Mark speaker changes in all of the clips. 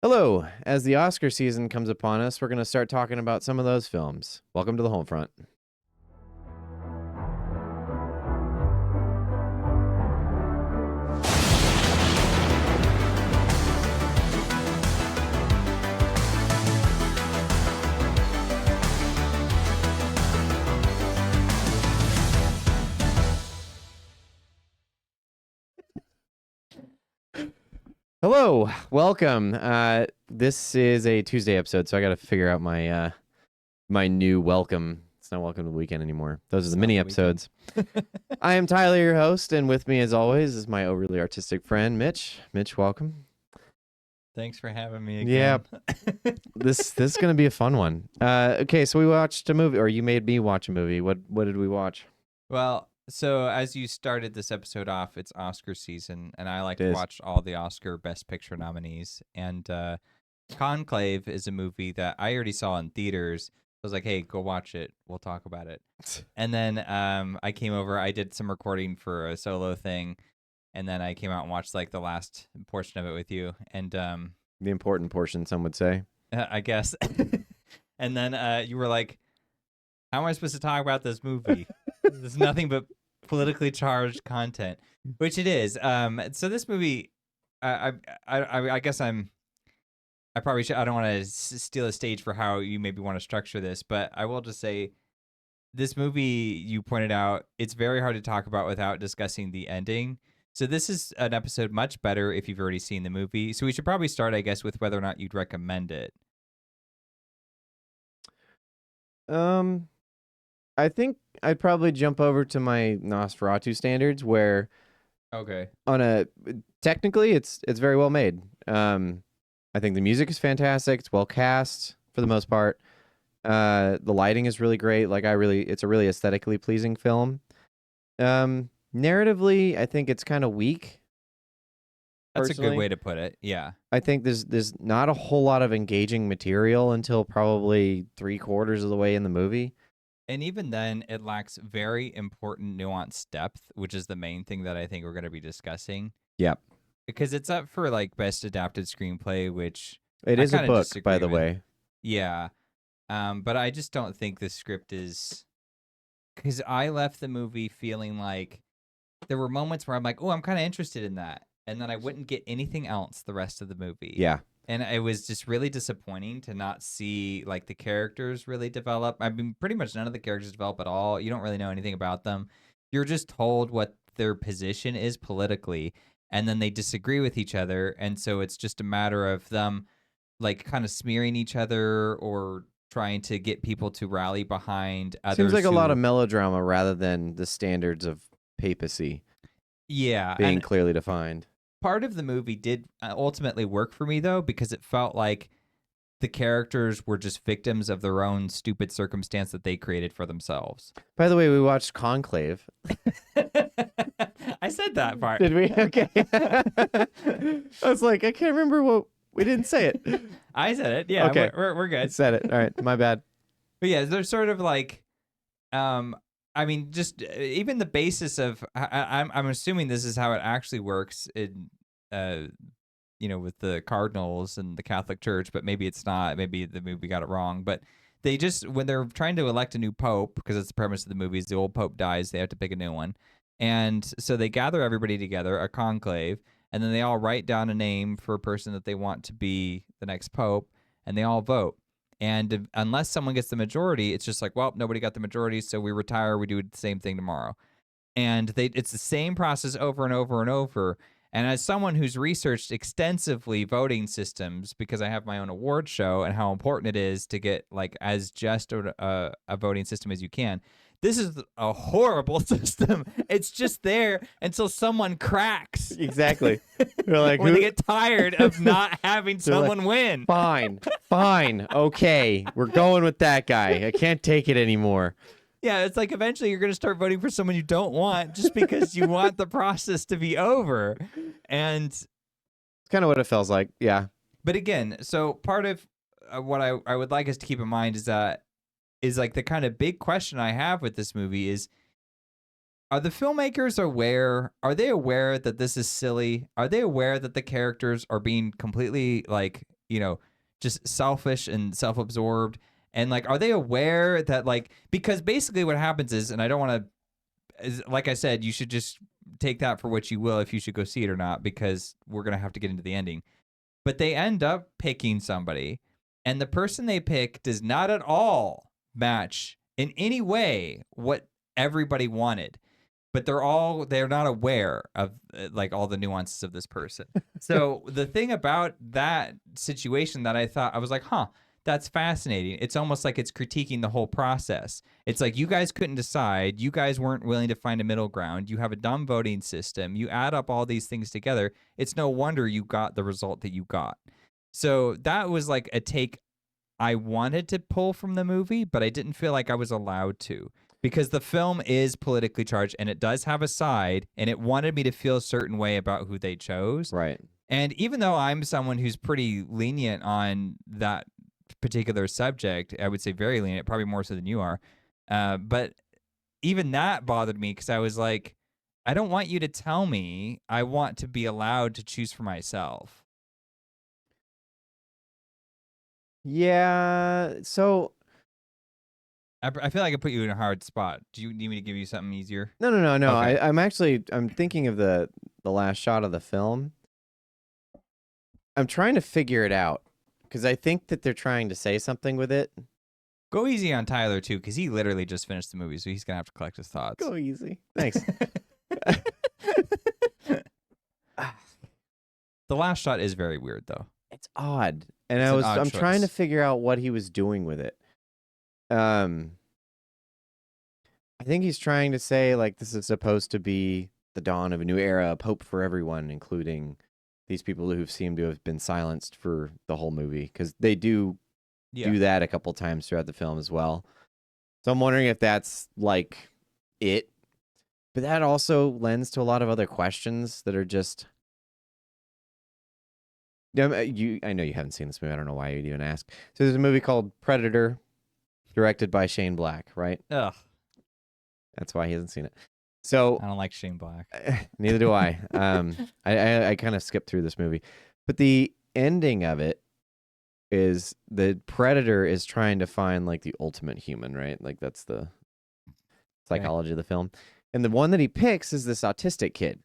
Speaker 1: Hello. As the Oscar season comes upon us, we're going to start talking about some of those films. Welcome to the HolmFront. Hello. Welcome. This is a Tuesday episode, so I got to figure out my my new welcome. It's not welcome to the weekend anymore. Those are the mini episodes. I am Tyler, your host, and with me, as always, is my overly artistic friend, Mitch. Mitch, welcome.
Speaker 2: Thanks for having me again.
Speaker 1: Yeah. This is going to be a fun one. Okay, so we watched a movie, or you made me watch a movie. What did we watch?
Speaker 2: Well, so as you started this episode off, it's Oscar season, and I like
Speaker 1: It
Speaker 2: to
Speaker 1: is.
Speaker 2: watch all the Oscar Best Picture nominees. And Conclave is a movie that I already saw in theaters. I was like, hey, go watch it. We'll talk about it. And then I came over. I did some recording for a solo thing, and then I came out and watched like the last portion of it with you. And
Speaker 1: The important portion, some would say.
Speaker 2: I guess. And then you were like, how am I supposed to talk about this movie? There's nothing but politically charged content, which it is. So this movie, I guess I probably should. I don't want to steal a stage for how you maybe want to structure this, but I will just say, this movie you pointed out, it's very hard to talk about without discussing the ending. So this is an episode much better if you've already seen the movie. So we should probably start, I guess, with whether or not you'd recommend it.
Speaker 1: I think I'd probably jump over to my Nosferatu standards, where
Speaker 2: Okay.
Speaker 1: technically it's very well made. I think the music is fantastic. It's well cast for the most part. The lighting is really great. It's a really aesthetically pleasing film. Narratively, I think it's kind of weak.
Speaker 2: That's a good
Speaker 1: Personally,
Speaker 2: way to put it. Yeah.
Speaker 1: I think there's not a whole lot of engaging material until probably 3/4 of the way in the movie.
Speaker 2: And even then, it lacks very important nuanced depth, which is the main thing that I think we're going to be discussing.
Speaker 1: Yep.
Speaker 2: Because it's up for like best adapted screenplay, which
Speaker 1: It
Speaker 2: I
Speaker 1: is a
Speaker 2: kinda
Speaker 1: book,
Speaker 2: disagree
Speaker 1: by the
Speaker 2: with.
Speaker 1: way.
Speaker 2: Yeah. But I just don't think the script is, because I left the movie feeling like there were moments where I'm like, oh, I'm kind of interested in that. And then I wouldn't get anything else the rest of the movie.
Speaker 1: Yeah.
Speaker 2: And it was just really disappointing to not see like the characters really develop. I mean, pretty much none of the characters develop at all. You don't really know anything about them. You're just told what their position is politically, and then they disagree with each other. And so it's just a matter of them like kind of smearing each other or trying to get people to rally behind others.
Speaker 1: Seems like a lot
Speaker 2: who-
Speaker 1: of melodrama rather than the standards of papacy
Speaker 2: yeah,
Speaker 1: being
Speaker 2: and
Speaker 1: clearly defined.
Speaker 2: part of the movie did ultimately work for me though, because it felt like the characters were just victims of their own stupid circumstance that they created for themselves.
Speaker 1: By the way, we watched Conclave.
Speaker 2: I said that part.
Speaker 1: Did we? Okay. I was like, I can't remember what we didn't say it.
Speaker 2: I said it. Yeah,
Speaker 1: Okay.
Speaker 2: we're
Speaker 1: I
Speaker 2: good.
Speaker 1: said it. All right, my bad.
Speaker 2: But yeah, they're sort of like, I mean, just even the basis of, I'm assuming this is how it actually works in, with the Cardinals and the Catholic Church, but maybe it's not. Maybe the movie got it wrong. But they just, when they're trying to elect a new pope, because that's the premise of the movie, is the old pope dies, they have to pick a new one. And so they gather everybody together, a conclave, and then they all write down a name for a person that they want to be the next pope, and they all vote. And unless someone gets the majority, it's just like, well, nobody got the majority, so we retire, we do the same thing tomorrow. And it's the same process over and over and over. And as someone who's researched extensively voting systems, because I have my own award show and how important it is to get like as just a voting system as you can, this is a horrible system. It's just there until someone cracks.
Speaker 1: Exactly. We're like,
Speaker 2: Or they get tired of not having
Speaker 1: They're like,
Speaker 2: someone win.
Speaker 1: Fine. Okay, we're going with that guy. I can't take it anymore.
Speaker 2: Yeah, it's like eventually you're going to start voting for someone you don't want just because you want the process to be over. And
Speaker 1: It's kind of what it feels like. Yeah.
Speaker 2: but again, so part of what I would like us to keep in mind is like the kind of big question I have with this movie is, are the filmmakers aware? Are they aware that this is silly? Are they aware that the characters are being completely like, just selfish and self-absorbed? And like, are they aware that like, because basically what happens is, and I don't want to, like I said, you should just take that for what you will if you should go see it or not, because we're going to have to get into the ending. But they end up picking somebody, and the person they pick does not at all match in any way what everybody wanted. But they're not aware of like all the nuances of this person. So the thing about that situation that I was like, that's fascinating. It's almost like it's critiquing the whole process. It's like, you guys couldn't decide. You guys weren't willing to find a middle ground. You have a dumb voting system. You add up all these things together. It's no wonder you got the result that you got. So that was like a take I wanted to pull from the movie, but I didn't feel like I was allowed to, because the film is politically charged and it does have a side, and it wanted me to feel a certain way about who they chose.
Speaker 1: Right.
Speaker 2: And even though I'm someone who's pretty lenient on that particular subject, I would say very lenient, probably more so than you are. But even that bothered me, because I was like, I don't want you to tell me. I want to be allowed to choose for myself.
Speaker 1: Yeah. So
Speaker 2: I feel like I put you in a hard spot. Do you need me to give you something easier?
Speaker 1: no.
Speaker 2: Okay.
Speaker 1: I'm thinking of the last shot of the film. I'm trying to figure it out, because I think that they're trying to say something with it.
Speaker 2: Go easy on Tyler, too, because he literally just finished the movie, so he's going to have to collect his thoughts.
Speaker 1: Go easy. Thanks.
Speaker 2: The last shot is very weird, though.
Speaker 1: It's odd. And
Speaker 2: It's
Speaker 1: I'm trying to figure out what he was doing with it. I think he's trying to say, like, this is supposed to be the dawn of a new era, of hope for everyone, including these people who seem to have been silenced for the whole movie, because they do that a couple times throughout the film as well. So I'm wondering if that's like it. But that also lends to a lot of other questions that are just... I know you haven't seen this movie. I don't know why you'd even ask. So there's a movie called Predator, directed by Shane Black, right?
Speaker 2: Ugh.
Speaker 1: That's why he hasn't seen it. So
Speaker 2: I don't like Shane Black.
Speaker 1: Neither do I. I kind of skipped through this movie. But the ending of it is the Predator is trying to find like the ultimate human, right? Like that's the psychology of the film. And the one that he picks is this autistic kid.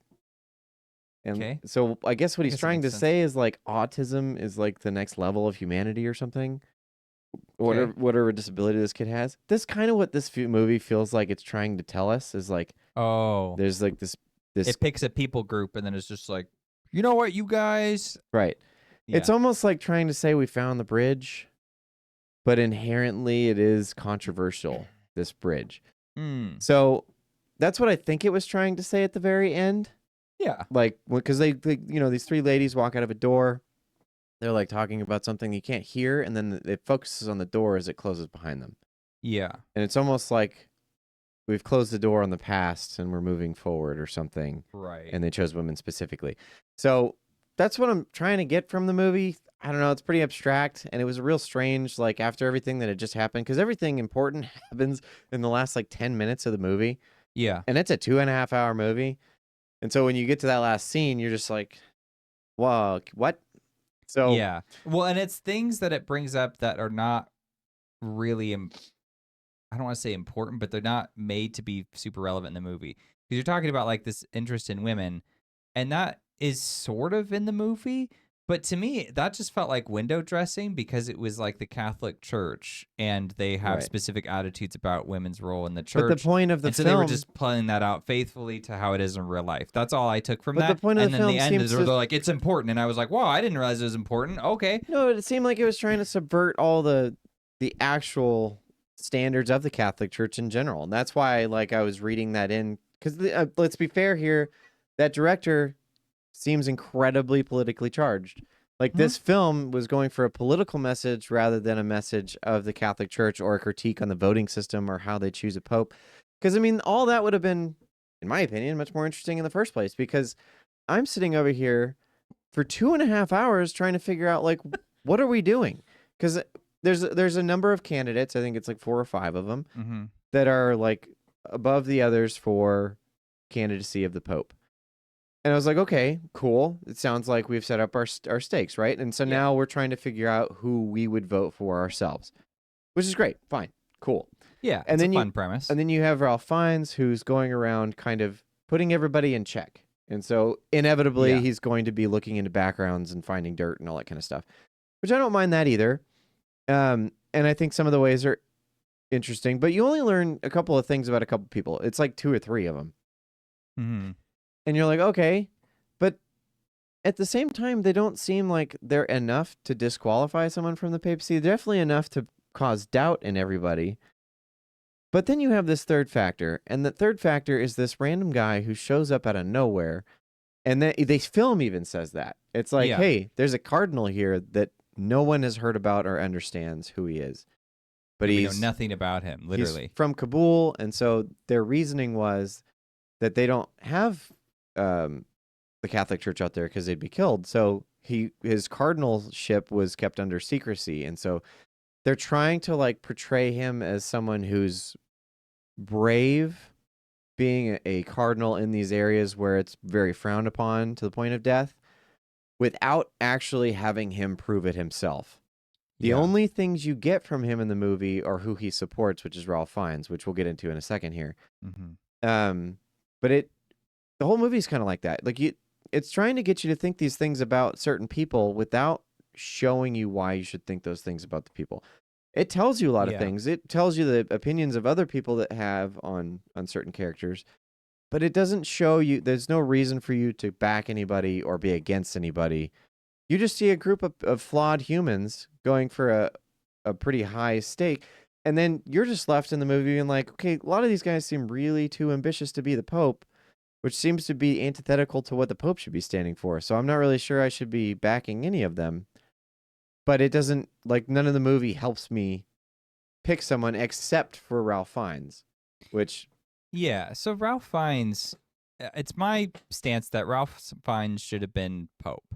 Speaker 1: And so I guess what he's trying to say is like autism is like the next level of humanity or something. Whatever disability this kid has. That's kind of what this movie feels like it's trying to tell us, is like, there's like this
Speaker 2: it picks a people group and then it's just like, you know what, you guys,
Speaker 1: right. Yeah. It's almost like trying to say we found the bridge, but inherently it is controversial, this bridge. So that's what I think it was trying to say at the very end.
Speaker 2: Yeah.
Speaker 1: Like, because they these three ladies walk out of a door. They're like talking about something you can't hear, and then it focuses on the door as it closes behind them.
Speaker 2: Yeah.
Speaker 1: And it's almost like we've closed the door on the past and we're moving forward or something.
Speaker 2: Right.
Speaker 1: And they chose women specifically. So that's what I'm trying to get from the movie. I don't know. It's pretty abstract, and it was real strange, like, after everything that had just happened, because everything important happens in the last, like, 10 minutes of the movie.
Speaker 2: Yeah.
Speaker 1: And it's a 2.5-hour movie. And so when you get to that last scene, you're just like, whoa, what? So
Speaker 2: yeah. Well, and it's things that it brings up that are not really, I don't want to say important, but they're not made to be super relevant in the movie. Because you're talking about like this interest in women, and that is sort of in the movie. But to me, that just felt like window dressing, because it was like the Catholic Church, and they have specific attitudes about women's role in the church.
Speaker 1: But the point of the film,
Speaker 2: they were just playing that out faithfully to how it is in real life. That's all I took from that.
Speaker 1: The point of the film
Speaker 2: the end is they're like, it's important, and I was like, wow, I didn't realize it was important. Okay.
Speaker 1: No, it seemed like it was trying to subvert all the actual standards of the Catholic Church in general, and that's why I was reading that in, because let's be fair here, that director seems incredibly politically charged. Like, this film was going for a political message rather than a message of the Catholic Church or a critique on the voting system or how they choose a pope. Because, I mean, all that would have been, in my opinion, much more interesting in the first place, because I'm sitting over here for 2.5 hours trying to figure out, like, what are we doing? Because there's a number of candidates, I think it's like 4 or 5 of them, that are, like, above the others for candidacy of the pope. And I was like, okay, cool. It sounds like we've set up our stakes, right? And so
Speaker 2: Yeah.
Speaker 1: now we're trying to figure out who we would vote for ourselves, which is great. Fine, cool.
Speaker 2: Yeah,
Speaker 1: And
Speaker 2: it's a
Speaker 1: then
Speaker 2: fun premise.
Speaker 1: and then you have Ralph Fiennes, who's going around kind of putting everybody in check. And so inevitably,
Speaker 2: Yeah.
Speaker 1: he's going to be looking into backgrounds and finding dirt and all that kind of stuff, which I don't mind that either. And I think some of the ways are interesting, but you only learn a couple of things about a couple people. It's like 2 or 3 of them.
Speaker 2: Mm-hmm.
Speaker 1: And you're like, okay, but at the same time, they don't seem like they're enough to disqualify someone from the papacy. They're definitely enough to cause doubt in everybody. But then you have this third factor, and the third factor is this random guy who shows up out of nowhere, and then the film even says that. It's like,
Speaker 2: Yeah.
Speaker 1: hey, there's a cardinal here that no one has heard about or understands who he is. But
Speaker 2: we know
Speaker 1: he's
Speaker 2: nothing about him, literally.
Speaker 1: He's from Kabul, and so their reasoning was that they don't have the Catholic Church out there because they'd be killed. So his cardinalship was kept under secrecy, and so they're trying to like portray him as someone who's brave, being a cardinal in these areas where it's very frowned upon to the point of death, without actually having him prove it himself. The only things you get from him in the movie are who he supports, which is Ralph Fiennes, which we'll get into in a second here.
Speaker 2: Mm-hmm.
Speaker 1: But the whole movie's kind of like that. Like it's trying to get you to think these things about certain people without showing you why you should think those things about the people. It tells you a lot of things. It tells you the opinions of other people that have on certain characters, but it doesn't show you. There's no reason for you to back anybody or be against anybody. You just see a group of flawed humans going for a pretty high stake. And then you're just left in the movie being like, okay, a lot of these guys seem really too ambitious to be the Pope, which seems to be antithetical to what the Pope should be standing for. So I'm not really sure I should be backing any of them. But it doesn't, like, none of the movie helps me pick someone except for Ralph Fiennes, which...
Speaker 2: Yeah, so Ralph Fiennes, it's my stance that Ralph Fiennes should have been Pope.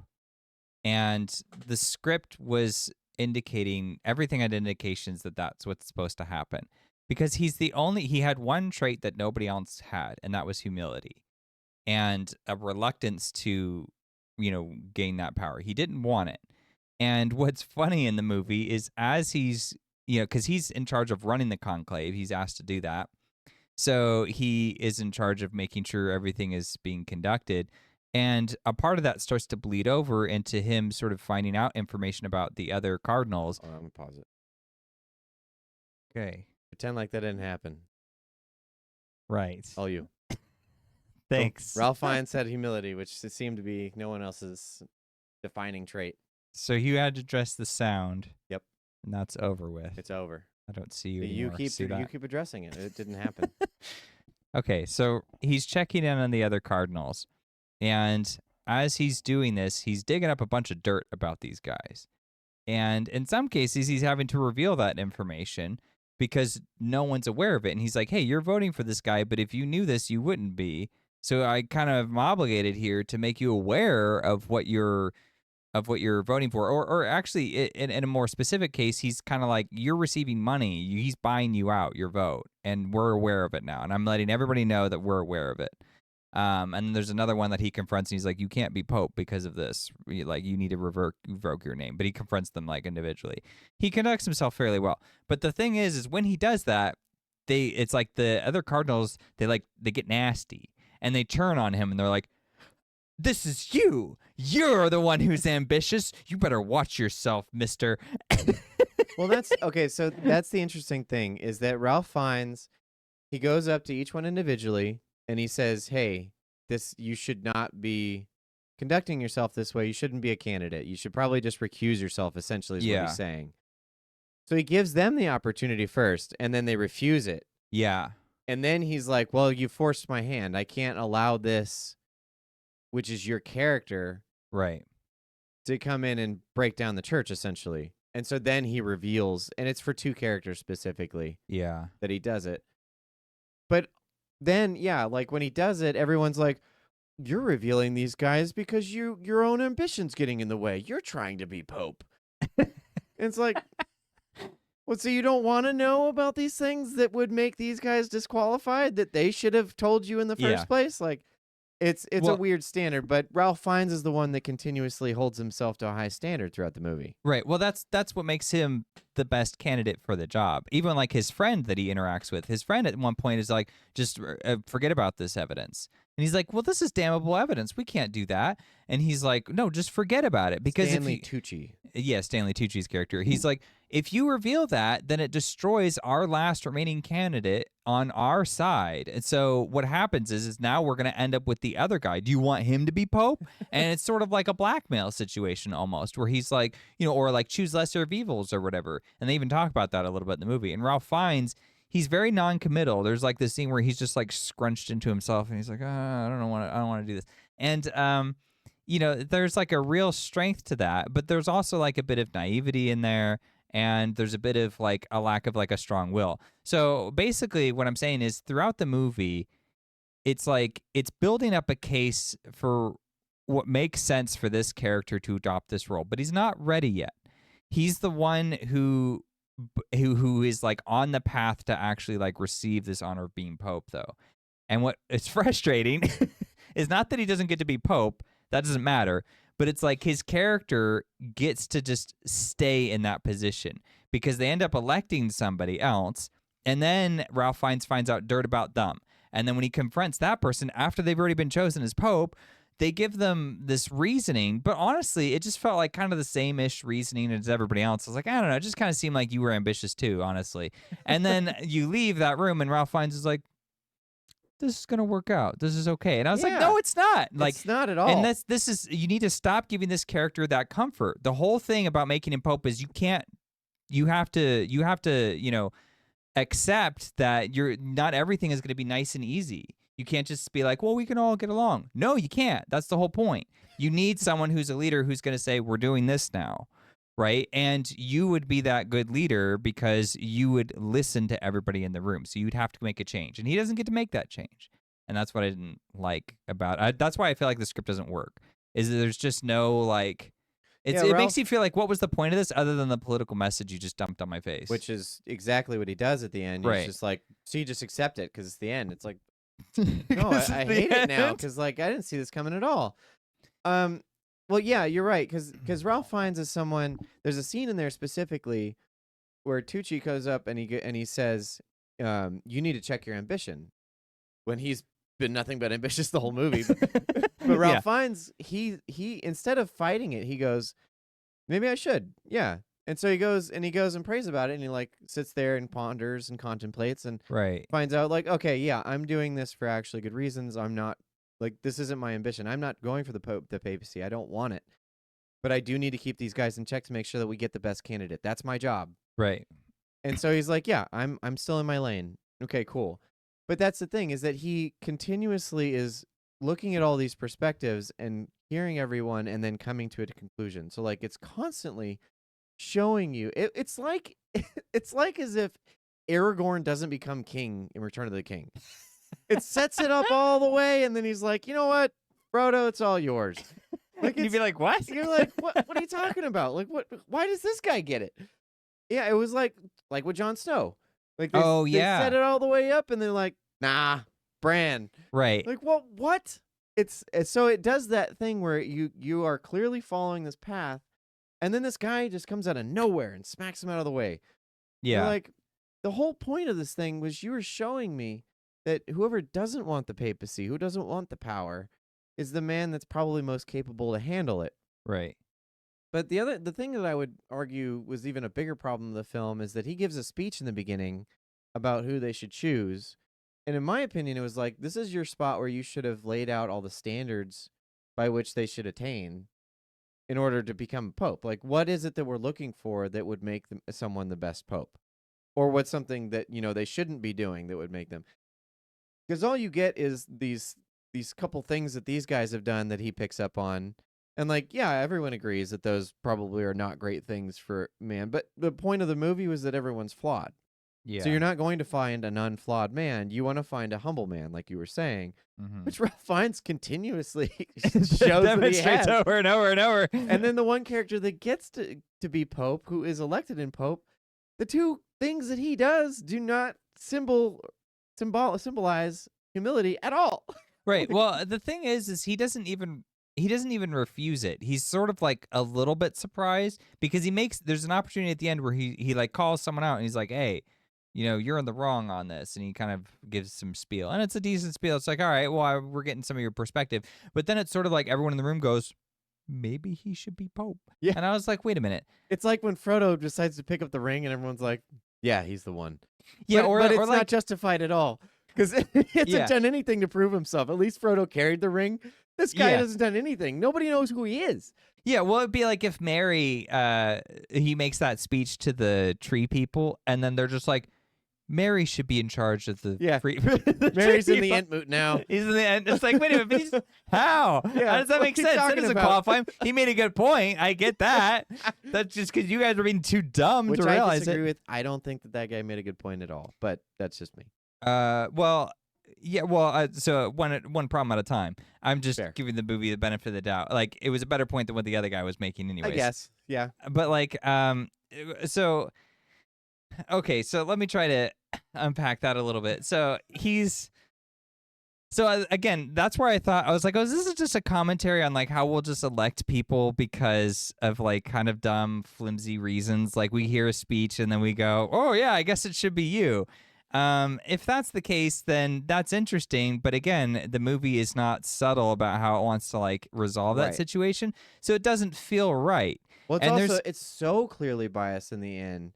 Speaker 2: And the script was indicating, everything had indications that that's what's supposed to happen. Because he had one trait that nobody else had, and that was humility. And a reluctance to, gain that power. He didn't want it. And what's funny in the movie is as he's, because he's in charge of running the conclave, he's asked to do that. So he is in charge of making sure everything is being conducted. And a part of that starts to bleed over into him sort of finding out information about the other cardinals.
Speaker 1: Oh, I'm going to pause it.
Speaker 2: Okay.
Speaker 1: Pretend like that didn't happen.
Speaker 2: Right.
Speaker 1: All you.
Speaker 2: Thanks.
Speaker 1: So, Ralph Fiennes had humility, which seemed to be no one else's defining trait.
Speaker 2: So you had to address the sound.
Speaker 1: Yep.
Speaker 2: And that's over with.
Speaker 1: It's over.
Speaker 2: I don't see you anymore.
Speaker 1: You keep addressing it. It didn't happen.
Speaker 2: Okay, so he's checking in on the other cardinals. And as he's doing this, he's digging up a bunch of dirt about these guys. And in some cases, he's having to reveal that information because no one's aware of it. And he's like, hey, you're voting for this guy, but if you knew this, you wouldn't be. So I kind of am obligated here to make you aware of what you're voting for. Or actually, in a more specific case, he's kind of like, you're receiving money. He's buying you out, your vote. And we're aware of it now. And I'm letting everybody know that we're aware of it. And there's another one that he confronts, and he's like, you can't be Pope because of this. Like, you need to revoke your name. But he confronts them, like, individually. He conducts himself fairly well. But the thing is when he does that, it's like the other cardinals, they get nasty. And they turn on him, and they're like, this is you. You're the one who's ambitious. You better watch yourself, mister.
Speaker 1: Well, that's okay. So that's the interesting thing is that Ralph Fiennes, he goes up to each one individually and he says, hey, you should not be conducting yourself this way. You shouldn't be a candidate. You should probably just recuse yourself, essentially, is what he's saying. So he gives them the opportunity first, and then they refuse it.
Speaker 2: Yeah.
Speaker 1: And then he's like, well, you forced my hand. I can't allow this, which is your character,
Speaker 2: right,
Speaker 1: to come in and break down the church, essentially. And so then he reveals, and it's for 2 characters specifically, that he does it. But then, like when he does it, everyone's like, you're revealing these guys because your own ambition's getting in the way. You're trying to be Pope. It's like, well, so you don't want to know about these things that would make these guys disqualified that they should have told you in the first place? Like, It's a
Speaker 2: Well,
Speaker 1: weird standard, but Ralph Fiennes is the one that continuously holds himself to a high standard throughout the movie.
Speaker 2: right. Well, that's what makes him the best candidate for the job. Even like his friend that he interacts with, his friend at one point is like, just forget about this evidence. And he's like, well, this is damnable evidence. We can't do that. And he's like, no, just forget about it. Because
Speaker 1: Stanley Tucci.
Speaker 2: yeah, Stanley Tucci's character. He's like, if you reveal that, then it destroys our last remaining candidate on our side. And so what happens is now we're going to end up with the other guy. Do you want him to be Pope? And it's sort of like a blackmail situation almost, where he's like, or like choose lesser of evils or whatever. And they even talk about that a little bit in the movie. And Ralph Fiennes, he's very non-committal. There's like this scene where he's just like scrunched into himself and he's like, I don't want to do this. And there's like a real strength to that, but there's also like a bit of naivety in there, and there's a bit of like a lack of like a strong will. So basically what I'm saying is throughout the movie, it's like it's building up a case for what makes sense for this character to adopt this role, but he's not ready yet. He's the one who is like on the path to actually like receive this honor of being Pope, though. And what is frustrating is not that he doesn't get to be Pope. That doesn't matter. But it's like his character gets to just stay in that position because they end up electing somebody else. And then Ralph Fiennes finds out dirt about them. And then when he confronts that person after they've already been chosen as Pope, they give them this reasoning. But honestly, it just felt like kind of the same-ish reasoning as everybody else. I was like, I don't know. It just kind of seemed like you were ambitious too, honestly. And then you leave that room and Ralph Fiennes is like, this is gonna work out. This is okay. And I was like, no, it's not. Like,
Speaker 1: it's not at all.
Speaker 2: And this is you need to stop giving this character that comfort. The whole thing about making him Pope is you have to accept that not everything is gonna be nice and easy. You can't just be like, well, we can all get along. No, you can't. That's the whole point. You need someone who's a leader who's gonna say, we're doing this now. Right. And you would be that good leader because you would listen to everybody in the room. So you'd have to make a change. And he doesn't get to make that change. And that's what I didn't like about it. That's why I feel like the script doesn't work. Is that there's just no like it makes you feel like, what was the point of this other than the political message you just dumped on my face?
Speaker 1: Which is exactly what he does at the end. He's just like, so you just accept it because it's the end. It's like, no, I hate it now because like I didn't see this coming at all. Well, yeah, you're right, because Ralph Fiennes is someone. There's a scene in there specifically where Tucci goes up and he says, "You need to check your ambition," when he's been nothing but ambitious the whole movie. But Ralph Fiennes, he instead of fighting it, he goes, "Maybe I should." Yeah, and so he goes and prays about it, and he like sits there and ponders and contemplates and finds out like, okay, yeah, I'm doing this for actually good reasons. I'm not. Like, this isn't my ambition. I'm not going for the papacy. I don't want it. But I do need to keep these guys in check to make sure that we get the best candidate. That's my job.
Speaker 2: Right.
Speaker 1: And so he's like, yeah, I'm still in my lane. Okay, cool. But that's the thing, is that he continuously is looking at all these perspectives and hearing everyone and then coming to a conclusion. So, like, it's constantly showing you. It's like it's like as if Aragorn doesn't become king in Return of the King. It sets it up all the way, and then he's like, you know what, Frodo, it's all yours. Like,
Speaker 2: you'd be like, what?
Speaker 1: You're like, what are you talking about? Like, what? Why does this guy get it? Yeah, it was like with Jon Snow. Like, they set it all the way up, and they're like, nah, Bran.
Speaker 2: Right.
Speaker 1: Like, well, what? It's so it does that thing where you are clearly following this path, and then this guy just comes out of nowhere and smacks him out of the way.
Speaker 2: Yeah.
Speaker 1: You're like, the whole point of this thing was you were showing me that whoever doesn't want the papacy, who doesn't want the power, is the man that's probably most capable to handle it.
Speaker 2: Right.
Speaker 1: But the thing that I would argue was even a bigger problem of the film is that he gives a speech in the beginning about who they should choose. And in my opinion, it was like, this is your spot where you should have laid out all the standards by which they should attain in order to become pope. Like, what is it that we're looking for that would make someone the best pope? Or what's something that, they shouldn't be doing that would make them? Because all you get is these couple things that these guys have done that he picks up on. And like, yeah, everyone agrees that those probably are not great things for man. But the point of the movie was that everyone's flawed.
Speaker 2: Yeah.
Speaker 1: So you're not going to find an unflawed man. You want to find a humble man, like you were saying, which Ralph Fiennes continuously shows that he has.
Speaker 2: Over and over and over.
Speaker 1: And then the one character that gets to be Pope, who is elected in Pope, the two things that he does do not symbolize humility at all.
Speaker 2: Right. Well, the thing is he doesn't even refuse it. He's sort of like a little bit surprised because there's an opportunity at the end where he like calls someone out and he's like, "Hey, you're in the wrong on this," and he kind of gives some spiel, and it's a decent spiel. It's like, all right, well, we're getting some of your perspective, but then it's sort of like everyone in the room goes, maybe he should be Pope.
Speaker 1: Yeah.
Speaker 2: And I was like, wait a minute.
Speaker 1: It's like when Frodo decides to pick up the ring and everyone's like, yeah, he's the one.
Speaker 2: Yeah,
Speaker 1: but it's
Speaker 2: or like,
Speaker 1: not justified at all because he hasn't done anything to prove himself. At least Frodo carried the ring. This guy hasn't done anything. Nobody knows who he is.
Speaker 2: Yeah, well, it'd be like if Mary, he makes that speech to the tree people, and then they're just like, Mary should be in charge of the free.
Speaker 1: Mary's in the Entmoot now.
Speaker 2: He's in the end. It's like, wait a minute, how?
Speaker 1: Yeah,
Speaker 2: how does that make sense? That doesn't qualify him. He made a good point. I get that. That's just because you guys are being too dumb to realize
Speaker 1: I disagree with. I don't think that guy made a good point at all, but that's just me.
Speaker 2: Well, yeah, well, so one problem at a time. I'm just giving the movie the benefit of the doubt. Like, it was a better point than what the other guy was making anyways.
Speaker 1: I guess, yeah.
Speaker 2: But like, okay, so let me try to unpack that a little bit. So again, that's where I was like, oh, this is just a commentary on like how we'll just elect people because of like kind of dumb, flimsy reasons. Like we hear a speech and then we go, oh yeah, I guess it should be you. If that's the case, then that's interesting. But again, the movie is not subtle about how it wants to like resolve that situation. So it doesn't feel right.
Speaker 1: Well, it's so clearly biased in the end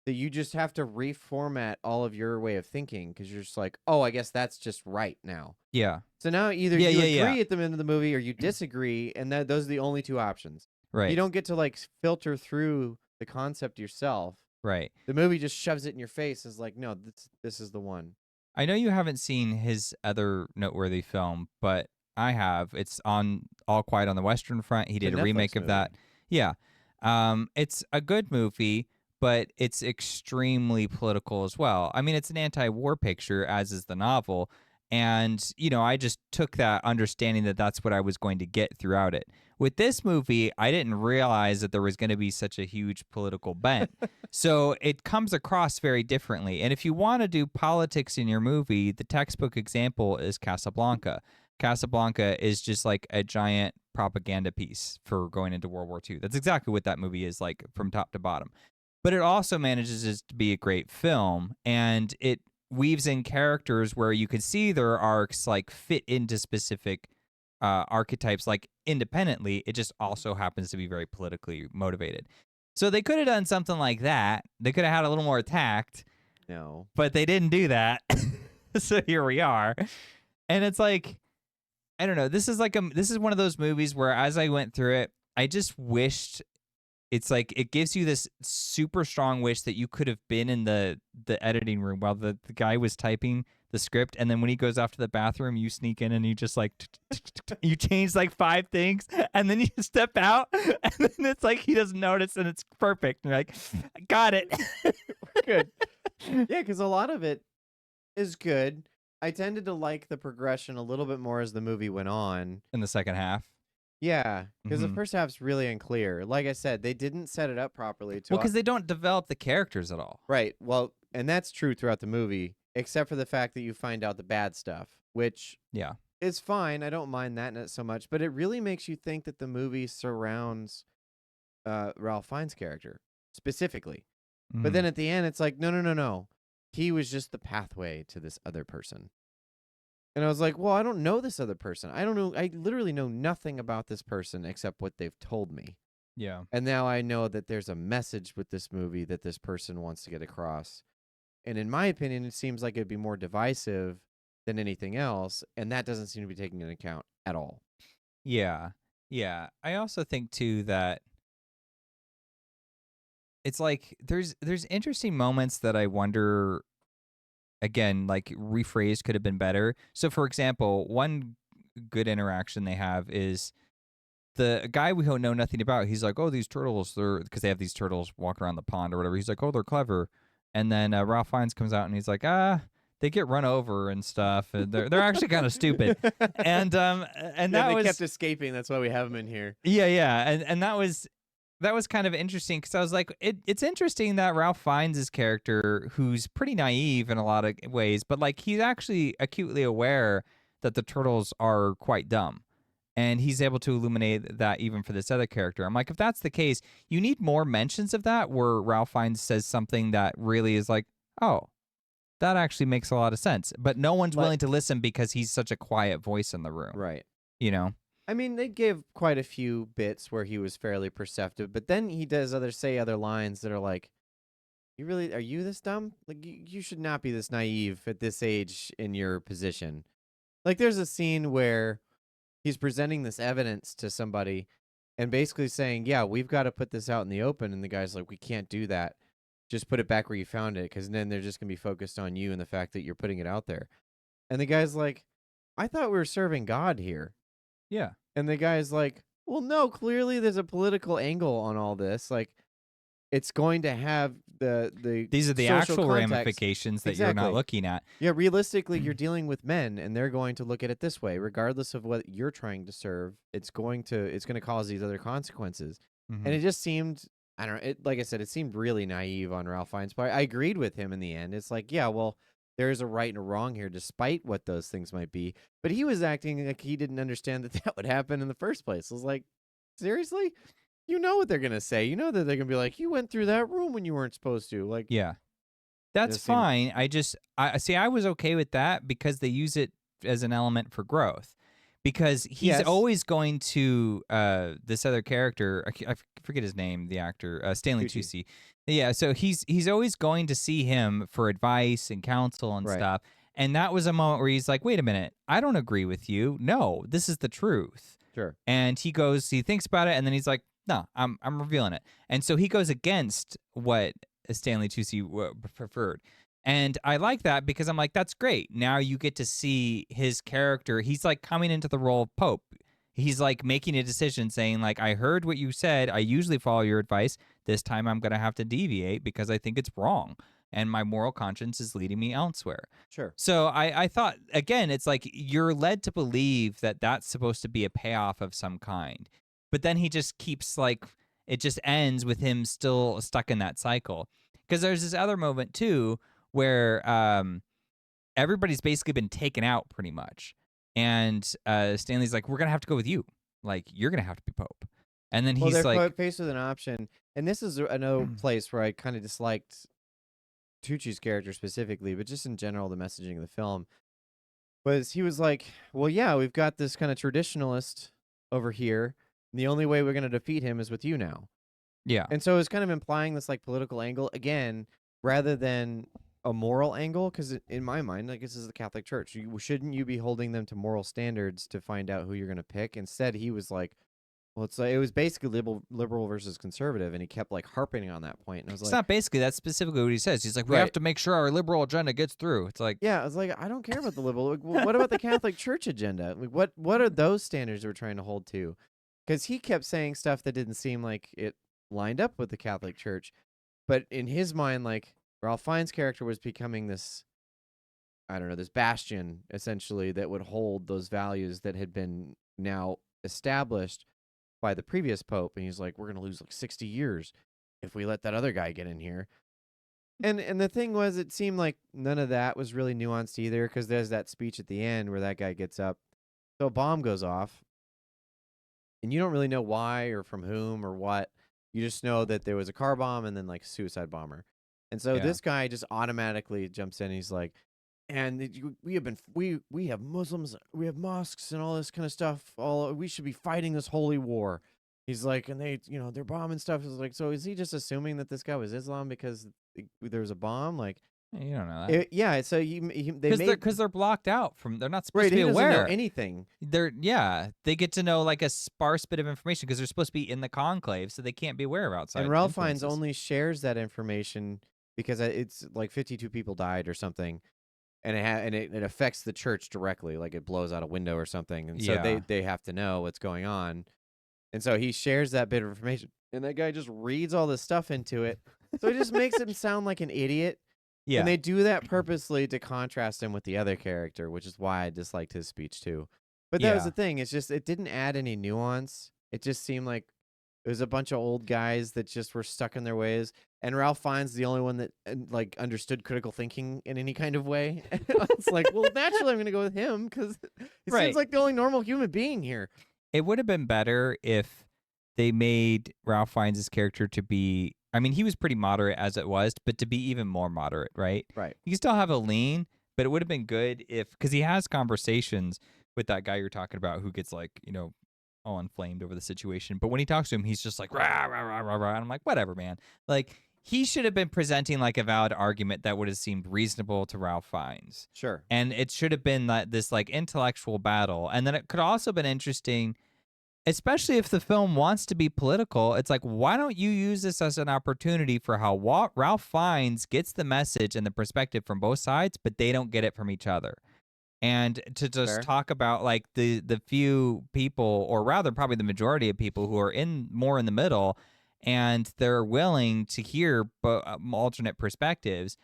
Speaker 1: that you just have to reformat all of your way of thinking because you're just like, oh, I guess that's just right now.
Speaker 2: Yeah.
Speaker 1: So now either you agree at the end of the movie or you disagree, and those are the only two options.
Speaker 2: Right.
Speaker 1: You don't get to like filter through the concept yourself.
Speaker 2: Right.
Speaker 1: The movie just shoves it in your face. It's like, no, this is the one.
Speaker 2: I know you haven't seen his other noteworthy film, but I have. It's on All Quiet on the Western Front. He did a remake of that. Yeah. It's a good movie, but it's extremely political as well. I mean, it's an anti-war picture, as is the novel. And, I just took that understanding that that's what I was going to get throughout it. With this movie, I didn't realize that there was going to be such a huge political bent. So it comes across very differently. And if you want to do politics in your movie, the textbook example is Casablanca. Casablanca is just like a giant propaganda piece for going into World War II. That's exactly what that movie is like from top to bottom. But it also manages to be a great film, and it weaves in characters where you can see their arcs like fit into specific archetypes like independently. It just also happens to be very politically motivated. So they could have done something like that. They could have had a little more tact.
Speaker 1: No.
Speaker 2: But they didn't do that. So here we are. And it's like, I don't know. This is one of those movies where as I went through it, I just wished. It's like it gives you this super strong wish that you could have been in the editing room while the guy was typing the script, and then when he goes off to the bathroom, you sneak in and you just like you change like 5 things, and then you step out, and then it's like he doesn't notice, and it's perfect. And you're like, got it.
Speaker 1: Good. Yeah, because a lot of it is good. I tended to like the progression a little bit more as the movie went on.
Speaker 2: In the second half.
Speaker 1: Yeah, because the first half's really unclear. Like I said, they didn't set it up properly.
Speaker 2: Well, because they don't develop the characters at all.
Speaker 1: Right. Well, and that's true throughout the movie, except for the fact that you find out the bad stuff, which is fine. I don't mind that so much, but it really makes you think that the movie surrounds Ralph Fiennes' character specifically. But then at the end, it's like, no. He was just the pathway to this other person. And I was like, well, I don't know this other person. I don't know. I literally know nothing about this person except what they've told me.
Speaker 2: Yeah.
Speaker 1: And now I know that there's a message with this movie that this person wants to get across. And in my opinion, it seems like it'd be more divisive than anything else. And that doesn't seem to be taken into account at all.
Speaker 2: Yeah. Yeah. I also think, too, that it's like there's interesting moments that I wonder, again, like rephrased could have been better. So, for example, one good interaction they have is the guy we don't know nothing about. He's like, oh, these turtles, because they have these turtles walking around the pond or whatever. He's like, oh, they're clever. And then Ralph Fiennes comes out and he's like, they get run over and stuff. And they're actually kind of stupid. And they
Speaker 1: kept escaping. That's why we have them in here.
Speaker 2: Yeah. And that was kind of interesting because I was like, it's interesting that Ralph Fiennes' character, who's pretty naive in a lot of ways, but like he's actually acutely aware that the turtles are quite dumb. And he's able to illuminate that even for this other character. I'm like, if that's the case, you need more mentions of that where Ralph Fiennes says something that really is like, oh, that actually makes a lot of sense. But no one's willing to listen because he's such a quiet voice in the room.
Speaker 1: Right.
Speaker 2: You know?
Speaker 1: I mean, they give quite a few bits where he was fairly perceptive, but then he does say other lines that are like, are you this dumb? Like, you should not be this naive at this age in your position. Like, there's a scene where he's presenting this evidence to somebody and basically saying, yeah, we've got to put this out in the open. And the guy's like, we can't do that. Just put it back where you found it, because then they're just going to be focused on you and the fact that you're putting it out there. And the guy's like, I thought we were serving God here.
Speaker 2: Yeah.
Speaker 1: And the guy's like, well, no, clearly there's a political angle on all this. Like, it's going to have
Speaker 2: these are the actual
Speaker 1: context.
Speaker 2: Ramifications that you're not looking at.
Speaker 1: Yeah, realistically, you're dealing with men, and they're going to look at it this way, regardless of what you're trying to serve. It's going to cause these other consequences.
Speaker 2: Mm-hmm.
Speaker 1: And it just seemed, I don't know. Like I said, it seemed really naive on Ralph Fiennes' part. I agreed with him in the end. It's like, yeah, well, there is a right and a wrong here, despite what those things might be. But he was acting like he didn't understand that would happen in the first place. I was like, seriously? You know what they're going to say. You know that they're going to be like, you went through that room when you weren't supposed to. Like,
Speaker 2: yeah, that's fine. I was okay with that because they use it as an element for growth. Because he's always going to this other character. I forget his name, the actor, Stanley Tucci. Yeah, so he's always going to see him for advice and counsel and stuff. And that was a moment where he's like, wait a minute, I don't agree with you. No, this is the truth.
Speaker 1: Sure.
Speaker 2: And he thinks about it, and then he's like, no, I'm revealing it. And so he goes against what Stanley Tucci preferred. And I like that because I'm like, that's great. Now you get to see his character. He's like coming into the role of Pope. He's like making a decision saying like, I heard what you said. I usually follow your advice. This time I'm going to have to deviate because I think it's wrong. And my moral conscience is leading me elsewhere.
Speaker 1: Sure.
Speaker 2: So I thought, again, it's like you're led to believe that that's supposed to be a payoff of some kind. But then he just keeps like, it just ends with him still stuck in that cycle. Because there's this other moment too where everybody's basically been taken out pretty much. And Stanley's like, we're going to have to go with you. Like, you're going to have to be Pope. And then he's
Speaker 1: they're faced with an option. And this is another place where I kind of disliked Tucci's character specifically, but just in general, the messaging of the film was he was like, well, yeah, we've got this kind of traditionalist over here. And the only way we're going to defeat him is with you now.
Speaker 2: Yeah.
Speaker 1: And so it was kind of implying this like political angle again, rather than a moral angle. Because in my mind, like, this is the Catholic Church. Shouldn't you be holding them to moral standards to find out who you're going to pick? Instead, he was like, well, it was basically liberal versus conservative, and he kept like harping on that point. And I was
Speaker 2: it's
Speaker 1: like,
Speaker 2: not basically, that's specifically what he says. He's like, we have to make sure our liberal agenda gets through. It's like,
Speaker 1: yeah, I was like, I don't care about the liberal. Like, what about the Catholic Church agenda? Like, what are those standards we're trying to hold to? Because he kept saying stuff that didn't seem like it lined up with the Catholic Church, but in his mind, like, Ralph Fiennes' character was becoming this, I don't know, this bastion essentially that would hold those values that had been now established by the previous pope. And he's like, we're going to lose like 60 years if we let that other guy get in here. And the thing was, it seemed like none of that was really nuanced either, because there's that speech at the end where that guy gets up. So a bomb goes off, and you don't really know why or from whom or what. You just know that there was a car bomb and then like a suicide bomber. And so this guy just automatically jumps in. And he's like, and we have Muslims, we have mosques and all this kind of stuff. We should be fighting this holy war. He's like, and they're bombing stuff. Is like, so is he just assuming that this guy was Islam because there was a bomb? Like,
Speaker 2: you don't know that.
Speaker 1: Yeah. So
Speaker 2: because they're blocked out from. They're not supposed to be aware.
Speaker 1: Doesn't know anything.
Speaker 2: They get to know like a sparse bit of information because they're supposed to be in the conclave, so they can't be aware of outside.
Speaker 1: And Ralph Fiennes only shares that information because it's like 52 people died or something. And it affects the church directly, like it blows out a window or something, and so they have to know what's going on, and so he shares that bit of information, and that guy just reads all this stuff into it, so it just makes him sound like an idiot. Yeah, and they do that purposely to contrast him with the other character, which is why I disliked his speech too. But that was the thing; it's just it didn't add any nuance. It just seemed like It was a bunch of old guys that just were stuck in their ways. And Ralph Fiennes the only one that like understood critical thinking in any kind of way. It's like, well, naturally I'm going to go with him because he
Speaker 2: Right.
Speaker 1: seems like the only normal human being here.
Speaker 2: It would have been better if they made Ralph Fiennes' character to be, I mean, he was pretty moderate as it was, but to be even more moderate, right?
Speaker 1: Right.
Speaker 2: You can still have a lean, but it would have been good if, because he has conversations with that guy you're talking about who gets like, you know, all inflamed over the situation. But when he talks to him, he's just like, rah, rah, rah, rah, rah. And I'm like, whatever, man. Like, he should have been presenting like a valid argument that would have seemed reasonable to Ralph Fiennes.
Speaker 1: Sure.
Speaker 2: And it should have been like this like intellectual battle. And then it could also been interesting, especially if the film wants to be political. It's like, why don't you use this as an opportunity for how Ralph Fiennes gets the message and the perspective from both sides, but they don't get it from each other. And to just talk about like the few people, or rather probably the majority of people who are more in the middle, and they're willing to hear alternate perspectives.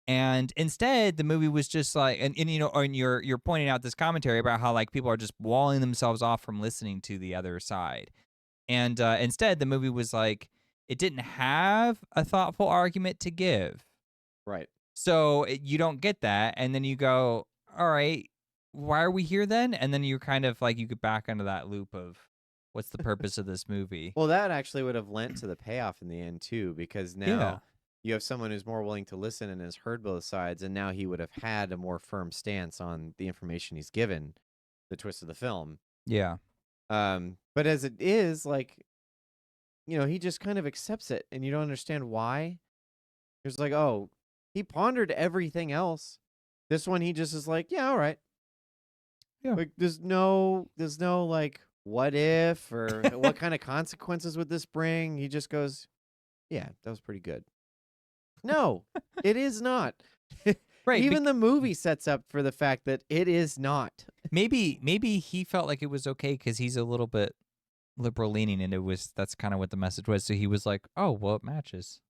Speaker 2: And instead, the movie was just like, and you know, and you're pointing out this commentary about how like people are just walling themselves off from listening to the other side. And instead, the movie was like, it didn't have a thoughtful argument to give.
Speaker 1: Right.
Speaker 2: So you don't get that. And then you go, all right, why are we here then? And then you're kind of like, you get back into that loop of what's the purpose of this movie?
Speaker 1: Well, that actually would have lent to the payoff in the end too, because now you have someone who's more willing to listen and has heard both sides, and now he would have had a more firm stance on the information he's given, the twist of the film.
Speaker 2: Yeah.
Speaker 1: But as it is, like, you know, he just kind of accepts it, and you don't understand why. It's like, oh, he pondered everything else. This one, he just is like, yeah, all right.
Speaker 2: Yeah.
Speaker 1: Like, there's no like, what if, or what kind of consequences would this bring? He just goes, yeah, that was pretty good. No, it is not.
Speaker 2: Right.
Speaker 1: Even the movie sets up for the fact that it is not.
Speaker 2: Maybe he felt like it was okay because he's a little bit liberal leaning, and that's kind of what the message was. So he was like, oh, well, it matches.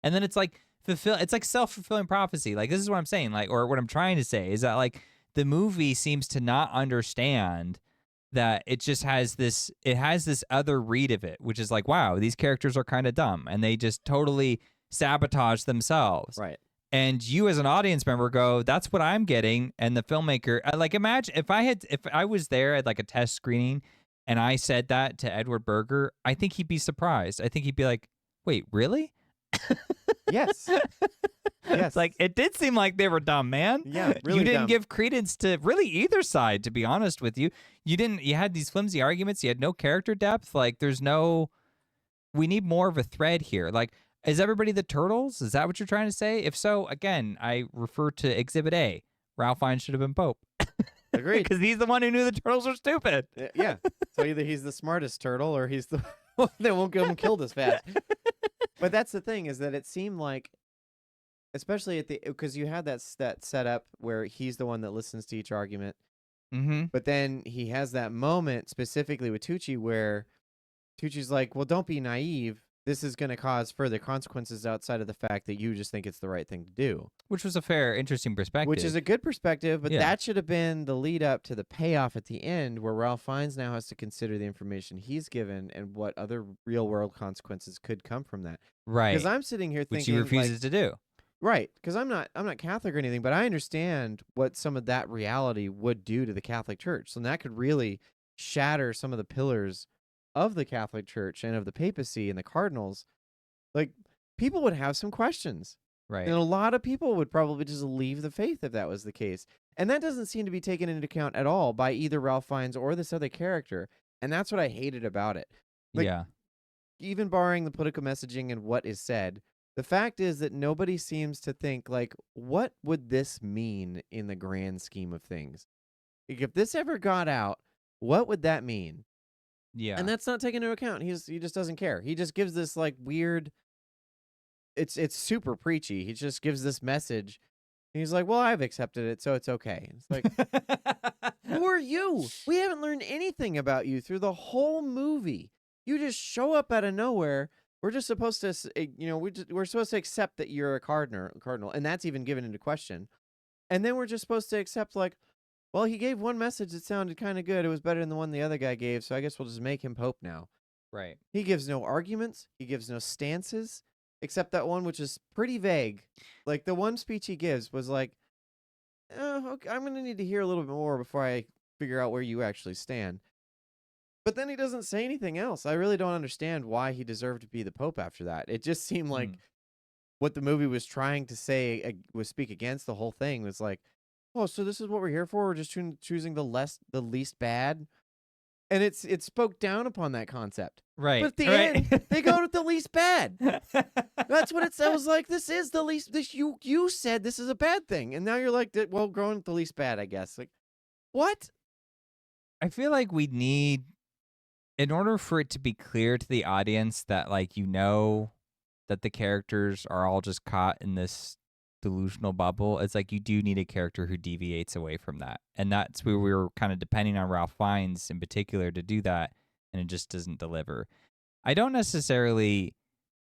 Speaker 2: And then it's like it's like self-fulfilling prophecy. Like, this is what I'm saying, like, or what I'm trying to say is that like the movie seems to not understand that it just has this other read of it, which is like, wow, these characters are kind of dumb and they just totally sabotage themselves.
Speaker 1: Right.
Speaker 2: And you as an audience member go, that's what I'm getting. And the filmmaker, like, imagine if I was there at like a test screening and I said that to Edward Berger, I think he'd be surprised. I think he'd be like, wait, really?
Speaker 1: Yes. Yes.
Speaker 2: Like, it did seem like they were dumb, man.
Speaker 1: Yeah, really
Speaker 2: You didn't
Speaker 1: dumb.
Speaker 2: give credence to really either side, to be honest with you. You had these flimsy arguments. You had no character depth. Like, we need more of a thread here. Like, is everybody the Turtles? Is that what you're trying to say? If so, again, I refer to Exhibit A. Ralph Fiennes should have been Pope.
Speaker 1: Agreed.
Speaker 2: Because he's the one who knew the turtles were stupid.
Speaker 1: Yeah. So either he's the smartest turtle or he's the one that won't get him killed as fast. But that's the thing, is that it seemed like, especially because you had that set up where he's the one that listens to each argument.
Speaker 2: Mm-hmm.
Speaker 1: But then he has that moment specifically with Tucci where Tucci's like, well, don't be naive. This is going to cause further consequences outside of the fact that you just think it's the right thing to do.
Speaker 2: Which was a fair, interesting perspective.
Speaker 1: Which is a good perspective, but
Speaker 2: Yeah.
Speaker 1: that should have been the lead up to the payoff at the end, where Ralph Fiennes now has to consider the information he's given and what other real world consequences could come from that.
Speaker 2: right.
Speaker 1: Because I'm sitting here
Speaker 2: Which
Speaker 1: thinking,
Speaker 2: he refuses
Speaker 1: like,
Speaker 2: to do.
Speaker 1: right? Because I'm not Catholic or anything, but I understand what some of that reality would do to the Catholic Church. So that could really shatter some of the pillars of the Catholic Church and of the papacy and the cardinals. Like, people would have some questions.
Speaker 2: Right.
Speaker 1: And a lot of people would probably just leave the faith if that was the case. And that doesn't seem to be taken into account at all by either Ralph Fiennes or this other character. And that's what I hated about it. Like,
Speaker 2: yeah.
Speaker 1: Even barring the political messaging and what is said, the fact is that nobody seems to think, like, what would this mean in the grand scheme of things? Like, if this ever got out, what would that mean?
Speaker 2: Yeah.
Speaker 1: And that's not taken into account. He just doesn't care. He just gives this like weird. It's super preachy. He just gives this message. And he's like, "Well, I've accepted it, so it's okay." And it's like, who are you? We haven't learned anything about you through the whole movie. You just show up out of nowhere. We're just supposed to, we're supposed to accept that you're a cardinal, and that's even given into question. And then we're just supposed to accept, like, well, he gave one message that sounded kind of good. It was better than the one the other guy gave, so I guess we'll just make him Pope now.
Speaker 2: Right.
Speaker 1: He gives no arguments. He gives no stances, except that one, which is pretty vague. Like, the one speech he gives was like, okay, I'm going to need to hear a little bit more before I figure out where you actually stand. But then he doesn't say anything else. I really don't understand why he deserved to be the Pope after that. It just seemed like what the movie was trying to say was speak against the whole thing. Was like, oh, so this is what we're here for? We're just choosing the least bad? And it spoke down upon that concept.
Speaker 2: Right.
Speaker 1: But at the end, they go with the least bad. That's what it said. I was like, this is the least. You said this is a bad thing, and now you're like, well, going with the least bad, I guess. Like, what?
Speaker 2: I feel like we need, in order for it to be clear to the audience that, like, that the characters are all just caught in this delusional bubble, it's like you do need a character who deviates away from that. And that's where we were kind of depending on Ralph Fiennes in particular to do that, and it just doesn't deliver. I don't necessarily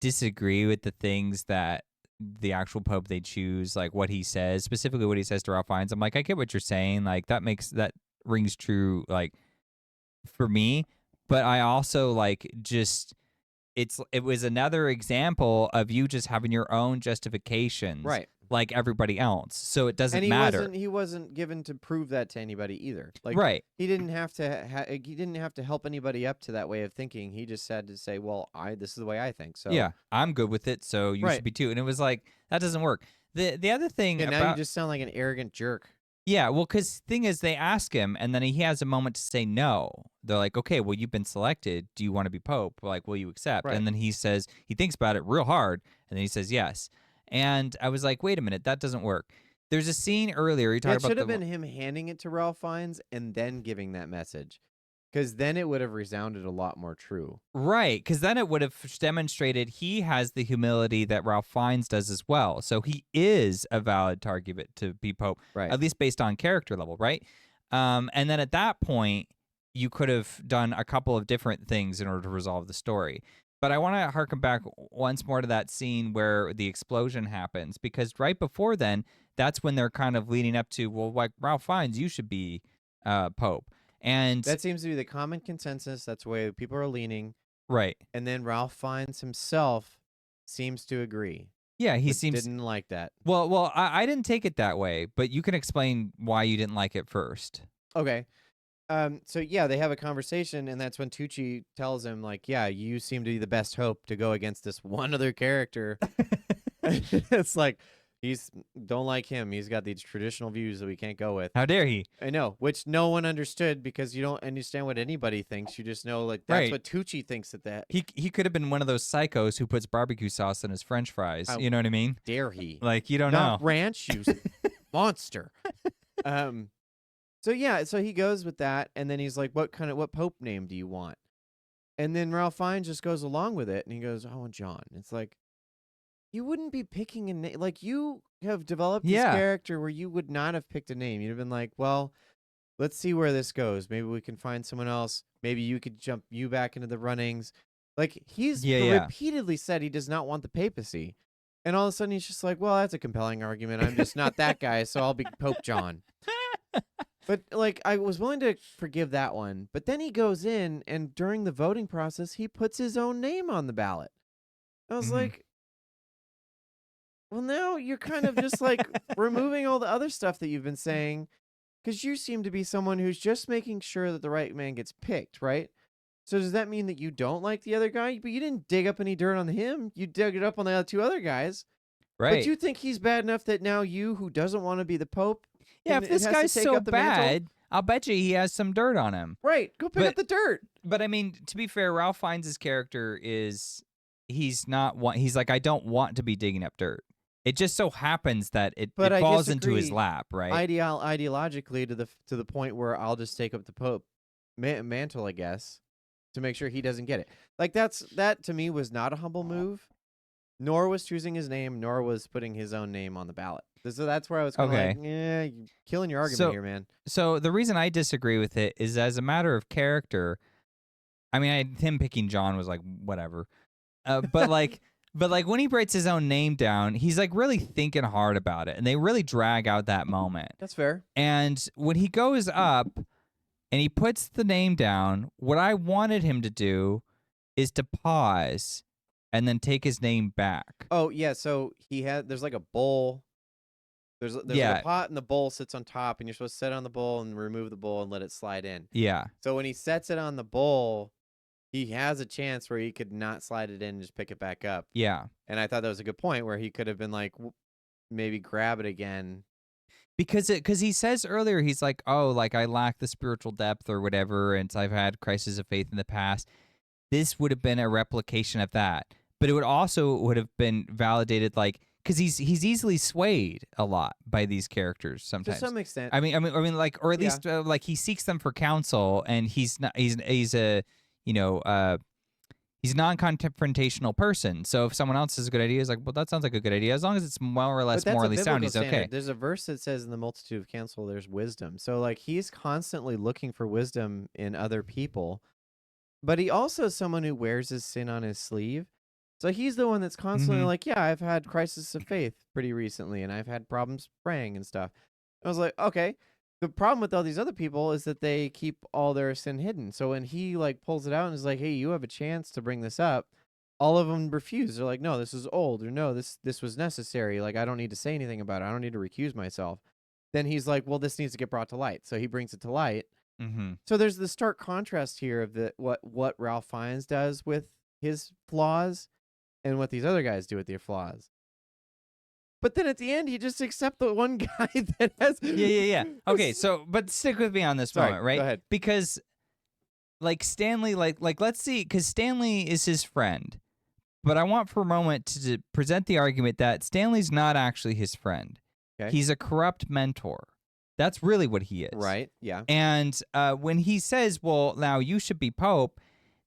Speaker 2: disagree with the things that the actual Pope they choose, like what he says, specifically what he says to Ralph Fiennes. I'm like, I get what you're saying. Like, that rings true, like, for me. But I also, like, just... It was another example of you just having your own justifications,
Speaker 1: Right?
Speaker 2: Like everybody else. So it doesn't
Speaker 1: And
Speaker 2: matter.
Speaker 1: He wasn't given to prove that to anybody either. Like,
Speaker 2: right.
Speaker 1: He didn't have to. He didn't have to help anybody up to that way of thinking. He just had to say, "Well, this is the way I think." So
Speaker 2: yeah, I'm good with it. So you should be too. And it was like, that doesn't work. The other thing.
Speaker 1: And now you just sound like an arrogant jerk.
Speaker 2: Yeah, well, because thing is, they ask him, and then he has a moment to say no. They're like, okay, well, you've been selected. Do you want to be Pope? Like, will you accept?
Speaker 1: Right.
Speaker 2: And then he says, he thinks about it real hard, and then he says yes. And I was like, wait a minute, that doesn't work. There's a scene earlier. You talk about
Speaker 1: it should have been him handing it to Ralph Fiennes and then giving that message. Because then it would have resounded a lot more true.
Speaker 2: Right, because then it would have demonstrated he has the humility that Ralph Fiennes does as well. So he is a valid target to be Pope,
Speaker 1: right?
Speaker 2: At least based on character level, right? And then at that point, you could have done a couple of different things in order to resolve the story. But I want to harken back once more to that scene where the explosion happens, because right before then, that's when they're kind of leading up to, well, like, Ralph Fiennes, you should be Pope. And
Speaker 1: that seems to be the common consensus. That's the way people are leaning.
Speaker 2: Right.
Speaker 1: And then Ralph Fiennes himself seems to agree.
Speaker 2: Yeah, he
Speaker 1: didn't like that.
Speaker 2: Well, I didn't take it that way, but you can explain why you didn't like it first.
Speaker 1: Okay. So yeah, they have a conversation, and that's when Tucci tells him, like, yeah, you seem to be the best hope to go against this one other character. It's like, don't like him. He's got these traditional views that we can't go with.
Speaker 2: How dare he?
Speaker 1: I know, which no one understood, because you don't understand what anybody thinks. You just know, like, that's what Tucci thinks that.
Speaker 2: He could have been one of those psychos who puts barbecue sauce in his French fries. You know what I mean?
Speaker 1: Dare he?
Speaker 2: Like, you don't
Speaker 1: Not
Speaker 2: know.
Speaker 1: ranch, you monster. So yeah, so he goes with that, and then he's like, what Pope name do you want? And then Ralph Fiennes just goes along with it, and he goes, I want John. It's like, you wouldn't be picking a name. Like, you have developed this character where you would not have picked a name. You'd have been like, well, let's see where this goes. Maybe we can find someone else. Maybe you could jump you back into the runnings. Like, he's repeatedly said he does not want the papacy. And all of a sudden he's just like, well, that's a compelling argument. I'm just not that guy, so I'll be Pope John. But, like, I was willing to forgive that one. But then he goes in, and during the voting process, he puts his own name on the ballot. I was like, well, now you're kind of just, like, removing all the other stuff that you've been saying, because you seem to be someone who's just making sure that the right man gets picked, right? So does that mean that you don't like the other guy? But you didn't dig up any dirt on him. You dug it up on the other two other guys.
Speaker 2: Right.
Speaker 1: But you think he's bad enough that now you, who doesn't want to be the Pope...
Speaker 2: Yeah, if this guy's so bad, I'll bet you he has some dirt on him.
Speaker 1: Right, go pick up the dirt.
Speaker 2: But I mean, to be fair, Ralph Fiennes' character he's like, I don't want to be digging up dirt. It just so happens that it falls into his lap, right?
Speaker 1: Ideologically, to the point where I'll just take up the Pope mantle, I guess, to make sure he doesn't get it. Like, that to me was not a humble move, nor was choosing his name, nor was putting his own name on the ballot. So that's where I was kind of like, yeah, you're killing your argument here, man.
Speaker 2: So the reason I disagree with it is, as a matter of character, I mean, him picking John was like, whatever. But like when he writes his own name down, he's like really thinking hard about it, and they really drag out that moment.
Speaker 1: That's fair.
Speaker 2: And when he goes up and he puts the name down, what I wanted him to do is to pause and then take his name back.
Speaker 1: Oh yeah, so there's like a bowl. There's like a pot and the bowl sits on top, and you're supposed to set it on the bowl and remove the bowl and let it slide in.
Speaker 2: Yeah.
Speaker 1: So when he sets it on the bowl, he has a chance where he could not slide it in and just pick it back up.
Speaker 2: Yeah.
Speaker 1: And I thought that was a good point where he could have been like, maybe grab it again.
Speaker 2: Because he says earlier, he's like, oh, like I lack the spiritual depth or whatever, and I've had crises of faith in the past. This would have been a replication of that. But it would have been validated, like, because he's easily swayed a lot by these characters sometimes.
Speaker 1: To some extent.
Speaker 2: I mean, like, or at least like he seeks them for counsel, and he's a he's a non-confrontational person. So if someone else has a good idea, he's like, well, that sounds like a good idea. As long as it's more or less morally sound, he's okay.
Speaker 1: There's a verse that says, in the multitude of counsel, there's wisdom. So like he's constantly looking for wisdom in other people, but he also is someone who wears his sin on his sleeve. So he's the one that's constantly like, yeah, I've had crisis of faith pretty recently, and I've had problems praying and stuff. I was like, okay. The problem with all these other people is that they keep all their sin hidden. So when he like pulls it out and is like, hey, you have a chance to bring this up, all of them refuse. They're like, no, this is old, or no, this was necessary. Like, I don't need to say anything about it. I don't need to recuse myself. Then he's like, well, this needs to get brought to light. So he brings it to light. So there's the stark contrast here of what Ralph Fiennes does with his flaws and what these other guys do with their flaws. But then at the end, he just accepts the one guy that has...
Speaker 2: Yeah. Okay, so, but stick with me on this moment, right?
Speaker 1: Go ahead.
Speaker 2: Because, like, Stanley, like let's see, because Stanley is his friend. But I want for a moment to present the argument that Stanley's not actually his friend.
Speaker 1: Okay.
Speaker 2: He's a corrupt mentor. That's really what he is.
Speaker 1: Right, yeah.
Speaker 2: And when he says, well, now you should be Pope,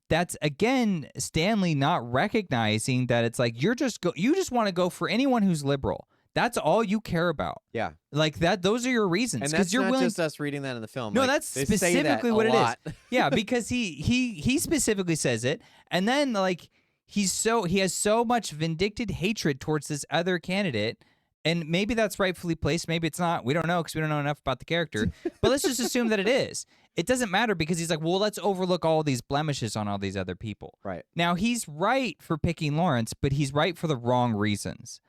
Speaker 2: that's, again, Stanley not recognizing that it's like you just want to go for anyone who's liberal. That's all you care about.
Speaker 1: Yeah.
Speaker 2: Like that, those are your reasons.
Speaker 1: And that's
Speaker 2: you're
Speaker 1: not
Speaker 2: willing...
Speaker 1: just us reading that in the film.
Speaker 2: No,
Speaker 1: like,
Speaker 2: that's specifically what it is. Yeah, because he specifically says it. And then, like, he has so much vindictive hatred towards this other candidate. And maybe that's rightfully placed. Maybe it's not. We don't know because we don't know enough about the character. But let's just assume that it is. It doesn't matter because he's like, well, let's overlook all these blemishes on all these other people.
Speaker 1: Right.
Speaker 2: Now, he's right for picking Lawrence, but he's right for the wrong reasons.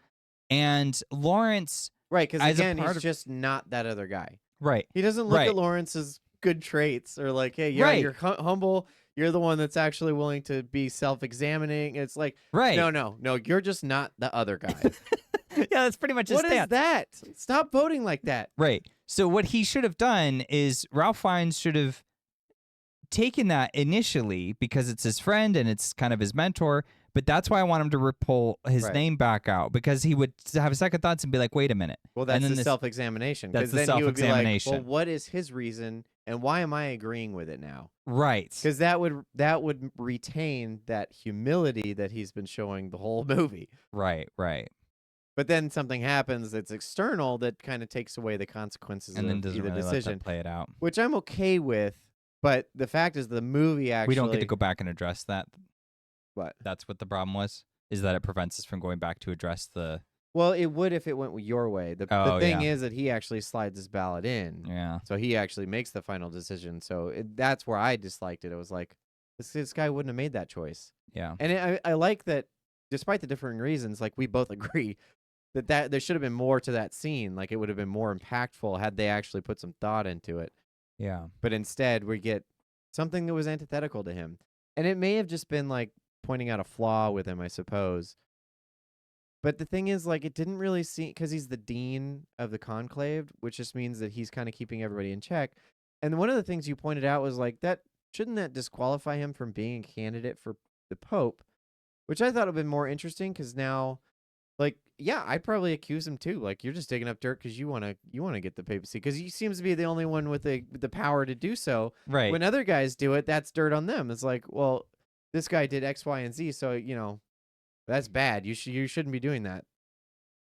Speaker 2: And Lawrence...
Speaker 1: Right, because again, he's just not that other guy.
Speaker 2: Right.
Speaker 1: He doesn't look at Lawrence's good traits or like, hey, yeah, you're humble. You're the one that's actually willing to be self-examining. It's like, no, you're just not the other guy.
Speaker 2: Yeah, that's pretty much his stance.
Speaker 1: What is that? Stop voting like that.
Speaker 2: Right. So what he should have done is Ralph Fiennes should have taken that initially because it's his friend and it's kind of his mentor. But that's why I want him to pull his name back out, because he would have second thoughts and be like, wait a minute.
Speaker 1: Well, that's the self-examination.
Speaker 2: That's the self-examination.
Speaker 1: Well, what is his reason and why am I agreeing with it now?
Speaker 2: Right.
Speaker 1: Because that would retain that humility that he's been showing the whole movie.
Speaker 2: Right.
Speaker 1: But then something happens that's external that kind of takes away the consequences
Speaker 2: and then
Speaker 1: of
Speaker 2: doesn't
Speaker 1: either
Speaker 2: really
Speaker 1: decision.
Speaker 2: let them play it out.
Speaker 1: Which I'm okay with, but the fact is the movie actually...
Speaker 2: We don't get to go back and address that.
Speaker 1: What?
Speaker 2: That's what the problem was, is that it prevents us from going back to address the...
Speaker 1: Well, it would if it went your way. The thing is that he actually slides his ballot in.
Speaker 2: Yeah.
Speaker 1: So he actually makes the final decision. So that's where I disliked it. It was like, this guy wouldn't have made that choice.
Speaker 2: Yeah.
Speaker 1: And I like that, despite the differing reasons, like we both agree that there should have been more to that scene. Like it would have been more impactful had they actually put some thought into it.
Speaker 2: Yeah.
Speaker 1: But instead, we get something that was antithetical to him. And it may have just been like pointing out a flaw with him, I suppose. But the thing is, like, it didn't really seem, because he's the dean of the conclave, which just means that he's kind of keeping everybody in check. And one of the things you pointed out was like, shouldn't that disqualify him from being a candidate for the Pope? Which I thought would have been more interesting, because now, like, yeah, I'd probably accuse him too. Like, you're just digging up dirt because you want to get the papacy, because he seems to be the only one with the power to do so.
Speaker 2: Right.
Speaker 1: When other guys do it, that's dirt on them. It's like, well, this guy did X, Y, and Z, so that's bad. You shouldn't be doing that.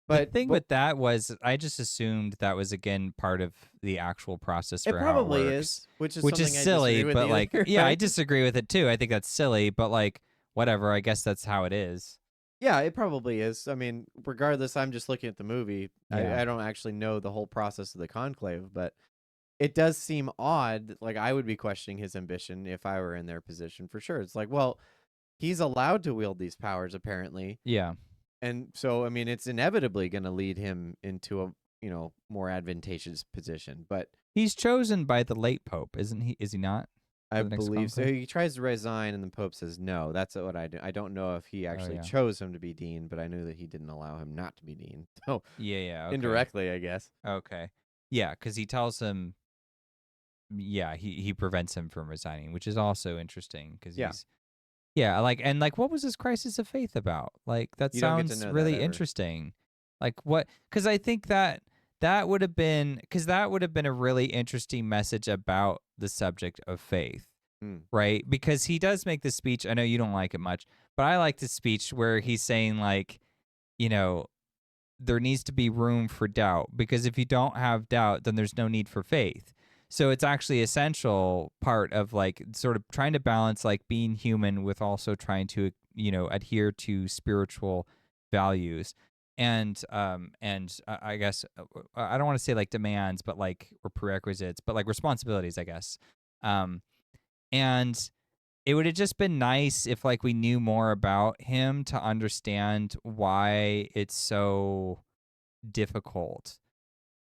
Speaker 1: But
Speaker 2: the thing with that was, I just assumed that was again part of the actual process for how it
Speaker 1: probably
Speaker 2: works,
Speaker 1: which
Speaker 2: is silly. But like, yeah, I disagree with it too. I think that's silly. But like, whatever. I guess that's how it is.
Speaker 1: Yeah, it probably is. I mean, regardless, I'm just looking at the movie.
Speaker 2: Yeah.
Speaker 1: I don't actually know the whole process of the conclave, but it does seem odd. Like, I would be questioning his ambition if I were in their position for sure. It's like, well, he's allowed to wield these powers apparently.
Speaker 2: Yeah.
Speaker 1: And so, I mean, it's inevitably going to lead him into a, more advantageous position. But
Speaker 2: He's chosen by the late Pope, isn't he? Is he not?
Speaker 1: I
Speaker 2: For the next
Speaker 1: believe so.
Speaker 2: conclave?
Speaker 1: He tries to resign, and the Pope says no. That's what I do. I don't know if he actually
Speaker 2: yeah.
Speaker 1: chose him to be dean, but I knew that he didn't allow him not to be dean. So
Speaker 2: Yeah. Okay.
Speaker 1: indirectly, I guess.
Speaker 2: Okay. Yeah, because he tells him. Yeah, he prevents him from resigning, which is also interesting because
Speaker 1: Yeah.
Speaker 2: he's. Yeah, what was this crisis of faith about? Like that
Speaker 1: You don't get to
Speaker 2: sounds
Speaker 1: know that
Speaker 2: really
Speaker 1: ever.
Speaker 2: interesting. Like what? Because I think that would have been a really interesting message about the subject of faith, right? Because he does make this speech. I know you don't like it much, but I like this speech where he's saying like, there needs to be room for doubt because if you don't have doubt, then there's no need for faith. So it's actually essential part of like sort of trying to balance like being human with also trying to adhere to spiritual values and I guess I don't want to say like demands but like or prerequisites but like responsibilities I guess and it would have just been nice if like we knew more about him to understand why it's so difficult.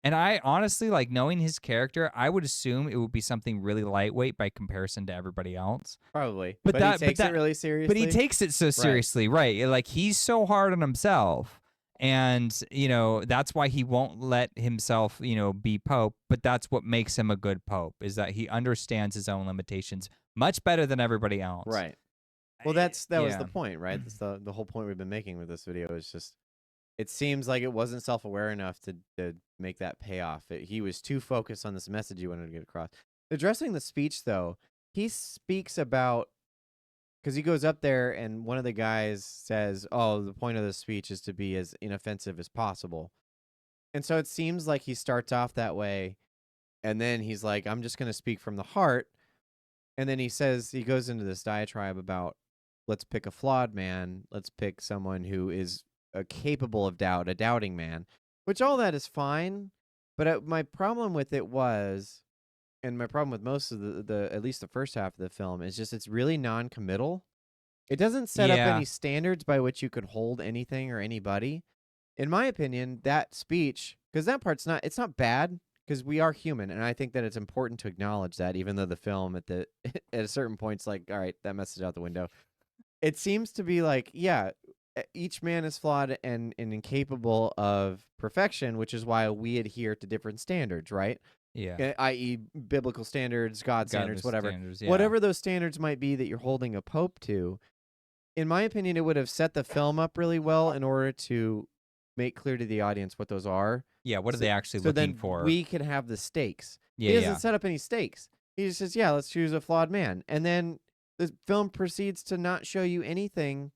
Speaker 2: And I honestly, like knowing his character, I would assume it would be something really lightweight by comparison to everybody else.
Speaker 1: Probably.
Speaker 2: But
Speaker 1: he takes it really seriously.
Speaker 2: But he takes it so seriously, right? Like he's so hard on himself. And, that's why he won't let himself, be Pope. But that's what makes him a good Pope is that he understands his own limitations much better than everybody else.
Speaker 1: Right. Well, that was the point, right? That's the whole point we've been making with this video is just it seems like it wasn't self-aware enough to make that payoff. He was too focused on this message he wanted to get across. Addressing the speech, though, he speaks about because he goes up there and one of the guys says, "Oh, the point of the speech is to be as inoffensive as possible," and so it seems like he starts off that way, and then he's like, "I'm just going to speak from the heart," and then he goes into this diatribe about, "Let's pick a flawed man. Let's pick someone who is." Capable of doubt, a doubting man, which all that is fine. But my problem with it was, and my problem with most of the at least the first half of the film is just it's really non-committal. It doesn't set up any standards by which you could hold anything or anybody. In my opinion, that speech, because that part's it's not bad because we are human, and I think that it's important to acknowledge that, even though the film at a certain point's like, all right, that message out the window. It seems to be like, yeah. Each man is flawed and incapable of perfection, which is why we adhere to different standards, right?
Speaker 2: Yeah.
Speaker 1: I.e., biblical standards, God standards, whatever.
Speaker 2: Standards, yeah.
Speaker 1: Whatever those standards might be that you're holding a pope to, in my opinion, it would have set the film up really well in order to make clear to the audience what those are.
Speaker 2: Yeah, what are they actually
Speaker 1: so
Speaker 2: looking
Speaker 1: then
Speaker 2: for?
Speaker 1: We can have the stakes.
Speaker 2: Yeah,
Speaker 1: he doesn't set up any stakes. He just says, yeah, let's choose a flawed man. And then the film proceeds to not show you anything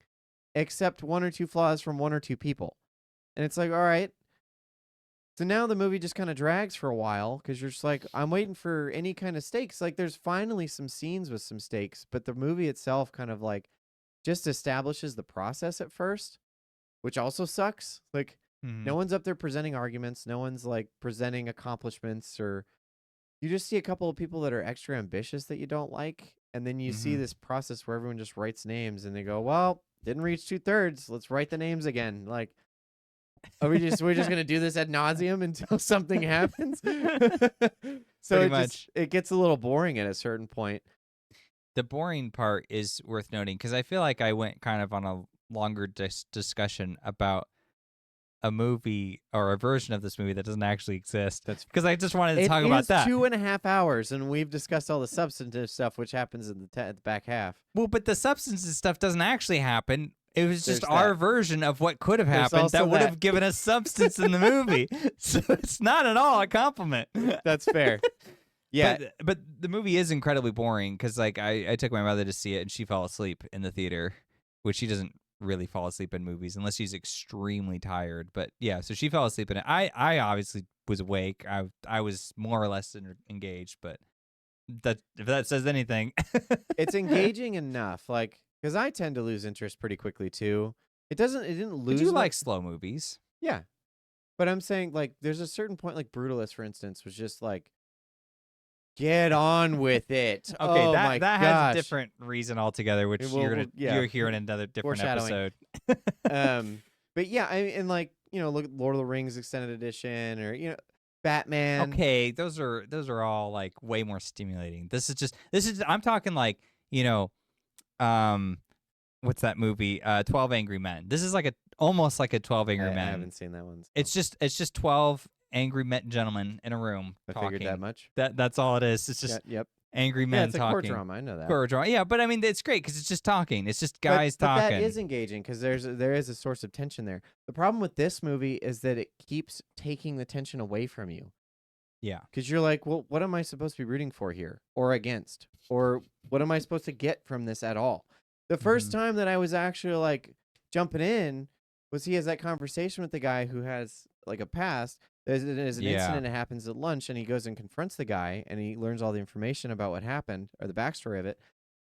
Speaker 1: except one or two flaws from one or two people. And it's like, all right. So now the movie just kind of drags for a while because you're just like, I'm waiting for any kind of stakes. Like there's finally some scenes with some stakes, but the movie itself kind of like just establishes the process at first, which also sucks. Like no one's up there presenting arguments. No one's like presenting accomplishments, or you just see a couple of people that are extra ambitious that you don't like. And then you see this process where everyone just writes names and they go, well, didn't reach 2/3. Let's write the names again. Like, are we're just gonna do this ad nauseum until something happens? So it gets a little boring at a certain point.
Speaker 2: The boring part is worth noting because I feel like I went kind of on a longer discussion about a movie or a version of this movie that doesn't actually exist. That's because I just wanted to talk about that.
Speaker 1: 2.5 hours, and we've discussed all the substantive stuff, which happens in the back half.
Speaker 2: Well, but the substantive stuff doesn't actually happen. It was just our version of what could have happened that would have given us substance in the movie. So it's not at all a compliment.
Speaker 1: That's fair. Yeah,
Speaker 2: but the movie is incredibly boring because like I took my mother to see it and she fell asleep in the theater, which she doesn't really fall asleep in movies unless she's extremely tired. But yeah, so she fell asleep in it. I obviously was awake. I was more or less engaged, but that if that says anything,
Speaker 1: it's engaging enough. Like because I tend to lose interest pretty quickly too. It didn't lose.
Speaker 2: But you like slow movies,
Speaker 1: yeah. But I'm saying like there's a certain point, like Brutalist, for instance, was just like Get on with it.
Speaker 2: Okay,
Speaker 1: Oh
Speaker 2: that
Speaker 1: my
Speaker 2: that
Speaker 1: gosh.
Speaker 2: has a different reason altogether, which you're hearing in another different
Speaker 1: Foreshadowing.
Speaker 2: episode.
Speaker 1: But yeah, and like look at Lord of the Rings extended edition, or Batman.
Speaker 2: Okay, those are all like way more stimulating. This is I'm talking like, what's that movie? 12 Angry Men. This is like almost like a 12 Angry Men.
Speaker 1: I haven't seen that one. So.
Speaker 2: It's just 12 angry gentlemen in a room talking.
Speaker 1: Figured that much.
Speaker 2: That's all it is. It's just angry men
Speaker 1: it's
Speaker 2: talking.
Speaker 1: It's a court drama. I know that.
Speaker 2: Court drama. Yeah, but I mean it's great because it's just talking. It's just guys talking.
Speaker 1: But that is engaging because there is a source of tension there. The problem with this movie is that it keeps taking the tension away from you.
Speaker 2: Yeah.
Speaker 1: Because you're like, well, what am I supposed to be rooting for here or against? Or what am I supposed to get from this at all? The first time that I was actually like jumping in was he has that conversation with the guy who has like a past. There's an incident that happens at lunch, and he goes and confronts the guy, and he learns all the information about what happened or the backstory of it.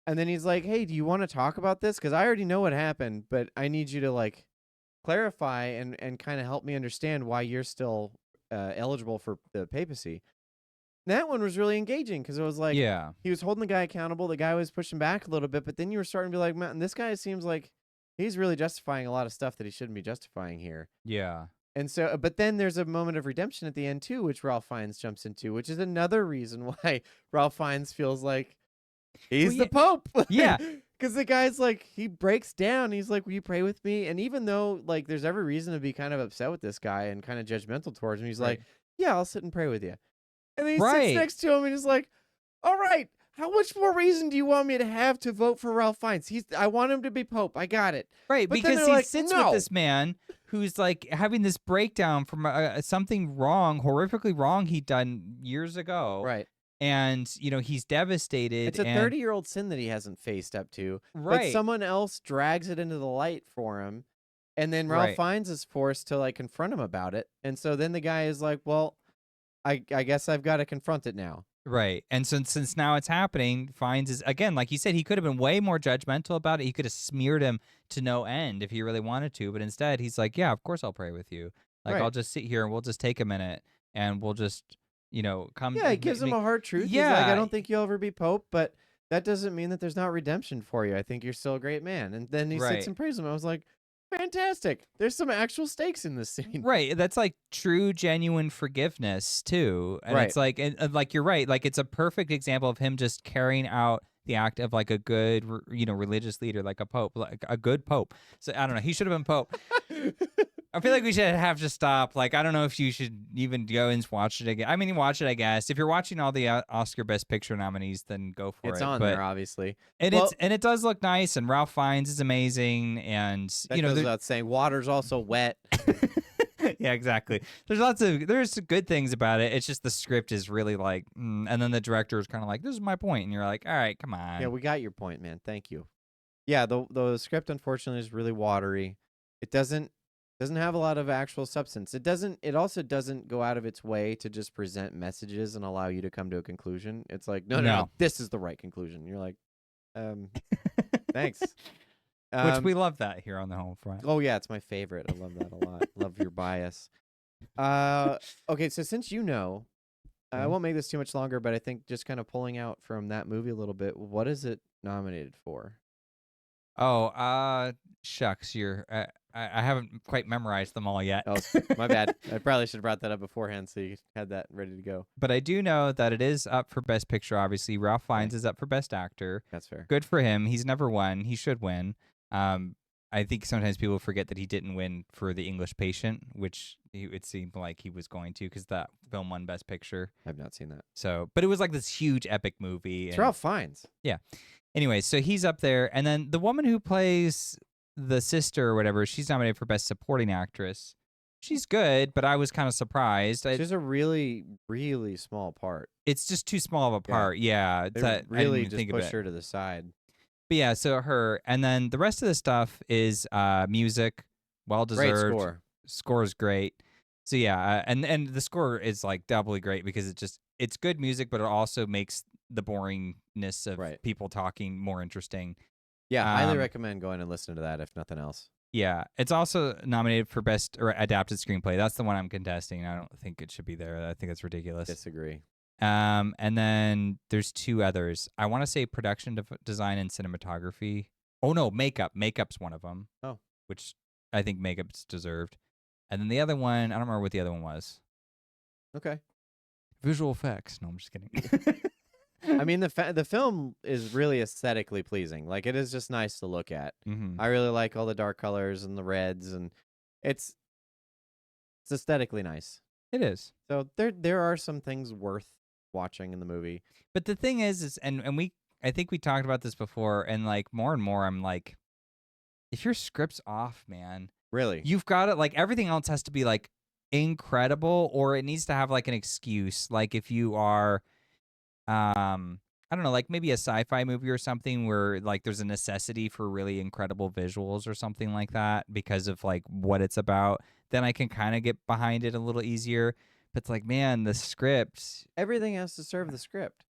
Speaker 1: And then he's like, hey, do you want to talk about this? Because I already know what happened, but I need you to like clarify and kind of help me understand why you're still eligible for the papacy. That one was really engaging because it was like he was holding the guy accountable. The guy was pushing back a little bit, but then you were starting to be like, man, this guy seems like he's really justifying a lot of stuff that he shouldn't be justifying here.
Speaker 2: Yeah.
Speaker 1: And so, but then there's a moment of redemption at the end too, which Ralph Fiennes jumps into, which is another reason why Ralph Fiennes feels like he's the Pope.
Speaker 2: Yeah.
Speaker 1: Because the guy's like, he breaks down. He's like, will you pray with me? And even though like there's every reason to be kind of upset with this guy and kind of judgmental towards him, he's like, yeah, I'll sit and pray with you. And then he sits next to him and he's like, all right, how much more reason do you want me to have to vote for Ralph Fiennes? I want him to be Pope. I got it.
Speaker 2: Right, but because he sits with this man who's like having this breakdown from something wrong, horrifically wrong he'd done years ago.
Speaker 1: Right.
Speaker 2: And, he's devastated.
Speaker 1: It's a 30-year-old sin that he hasn't faced up to.
Speaker 2: Right.
Speaker 1: But someone else drags it into the light for him. And then Ralph Fiennes is forced to like confront him about it. And so then the guy is like, well, I guess I've got to confront it now.
Speaker 2: Right. And since now it's happening, Fiennes is, again, like you said, he could have been way more judgmental about it. He could have smeared him to no end if he really wanted to. But instead, he's like, yeah, of course I'll pray with you. Like, I'll just sit here and we'll just take a minute and we'll just, come.
Speaker 1: Yeah, it gives him a hard truth.
Speaker 2: Yeah.
Speaker 1: He's like, I don't think you'll ever be Pope, but that doesn't mean that there's not redemption for you. I think you're still a great man. And then he sits and prays him. I was like, fantastic. There's some actual stakes in this scene.
Speaker 2: Right. That's like true, genuine forgiveness too. And it's like, and like you're right. Like it's a perfect example of him just carrying out the act of like a good, religious leader, like a pope, like a good pope. So I don't know. He should have been Pope. I feel like we should have to stop. Like, I don't know if you should even go and watch it again. I mean, watch it, I guess. If you're watching all the Oscar Best Picture nominees, then go for it.
Speaker 1: It's on there, obviously.
Speaker 2: And it does look nice, and Ralph Fiennes is amazing, and
Speaker 1: that goes without saying. Water's also wet.
Speaker 2: Yeah, exactly. There's good things about it. It's just the script is really like, and then the director is kind of like, this is my point, and you're like, all right, come on.
Speaker 1: Yeah, we got your point, man. Thank you. Yeah, the script unfortunately is really watery. It doesn't have a lot of actual substance. It also doesn't go out of its way to just present messages and allow you to come to a conclusion. It's like, no, this is the right conclusion. You're like, thanks.
Speaker 2: Which we love that here on the HolmFront.
Speaker 1: Oh yeah, it's my favorite. I love that a lot. Love your bias. Okay, so since I won't make this too much longer, but I think just kind of pulling out from that movie a little bit, what is it nominated for?
Speaker 2: Oh, shucks, I haven't quite memorized them all yet.
Speaker 1: Oh, my bad. I probably should have brought that up beforehand so you had that ready to go.
Speaker 2: But I do know that it is up for Best Picture, obviously. Ralph Fiennes is up for Best Actor.
Speaker 1: That's fair.
Speaker 2: Good for him. He's never won. He should win. I think sometimes people forget that he didn't win for The English Patient, which it seemed like he was going to because that film won Best Picture.
Speaker 1: I've not seen that.
Speaker 2: So, but it was like this huge epic movie.
Speaker 1: It's Ralph Fiennes.
Speaker 2: Yeah. Anyway, so he's up there. And then the woman who plays the sister or whatever, she's nominated for Best Supporting Actress. She's good, but I was kind of surprised.
Speaker 1: She's a really, really small part.
Speaker 2: It's just too small of a part. Yeah.
Speaker 1: They really just push her to the side.
Speaker 2: But yeah, so her. And then the rest of the stuff is music, well-deserved.
Speaker 1: Great score.
Speaker 2: Score is great. So yeah, and the score is like doubly great because it's good music, but it also makes the boringness of people talking more interesting.
Speaker 1: Yeah, highly recommend going and listening to that if nothing else.
Speaker 2: Yeah, it's also nominated for Best or Adapted Screenplay. That's the one I'm contesting. I don't think it should be there. I think that's ridiculous.
Speaker 1: Disagree.
Speaker 2: And then there's two others. I want to say production design and cinematography. Oh no, makeup. Makeup's one of them.
Speaker 1: Oh.
Speaker 2: Which I think makeup's deserved. And then the other one, I don't remember what the other one was.
Speaker 1: Okay.
Speaker 2: Visual effects. No, I'm just kidding.
Speaker 1: I mean, the film is really aesthetically pleasing. Like, it is just nice to look at.
Speaker 2: Mm-hmm.
Speaker 1: I really like all the dark colors and the reds, and it's aesthetically nice.
Speaker 2: It is.
Speaker 1: So there are some things worth watching in the movie.
Speaker 2: But the thing is and I think we talked about this before, and like more and more I'm like, if your script's off, man,
Speaker 1: Really?
Speaker 2: you've got it. Like everything else has to be like incredible, or it needs to have like an excuse. Like if you are I don't know, like maybe a sci-fi movie or something where like there's a necessity for really incredible visuals or something like that because of like what it's about, then I can kind of get behind it a little easier. But it's like, man, the script,
Speaker 1: Everything has to serve the script.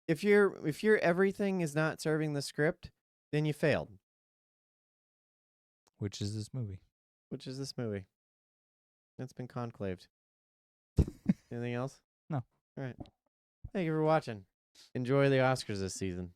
Speaker 1: If your everything is not serving the script, then you failed.
Speaker 2: which is this movie.
Speaker 1: Which is this movie. It's been conclaved. Anything else?
Speaker 2: No.
Speaker 1: All right. Thank you for watching. Enjoy the Oscars this season.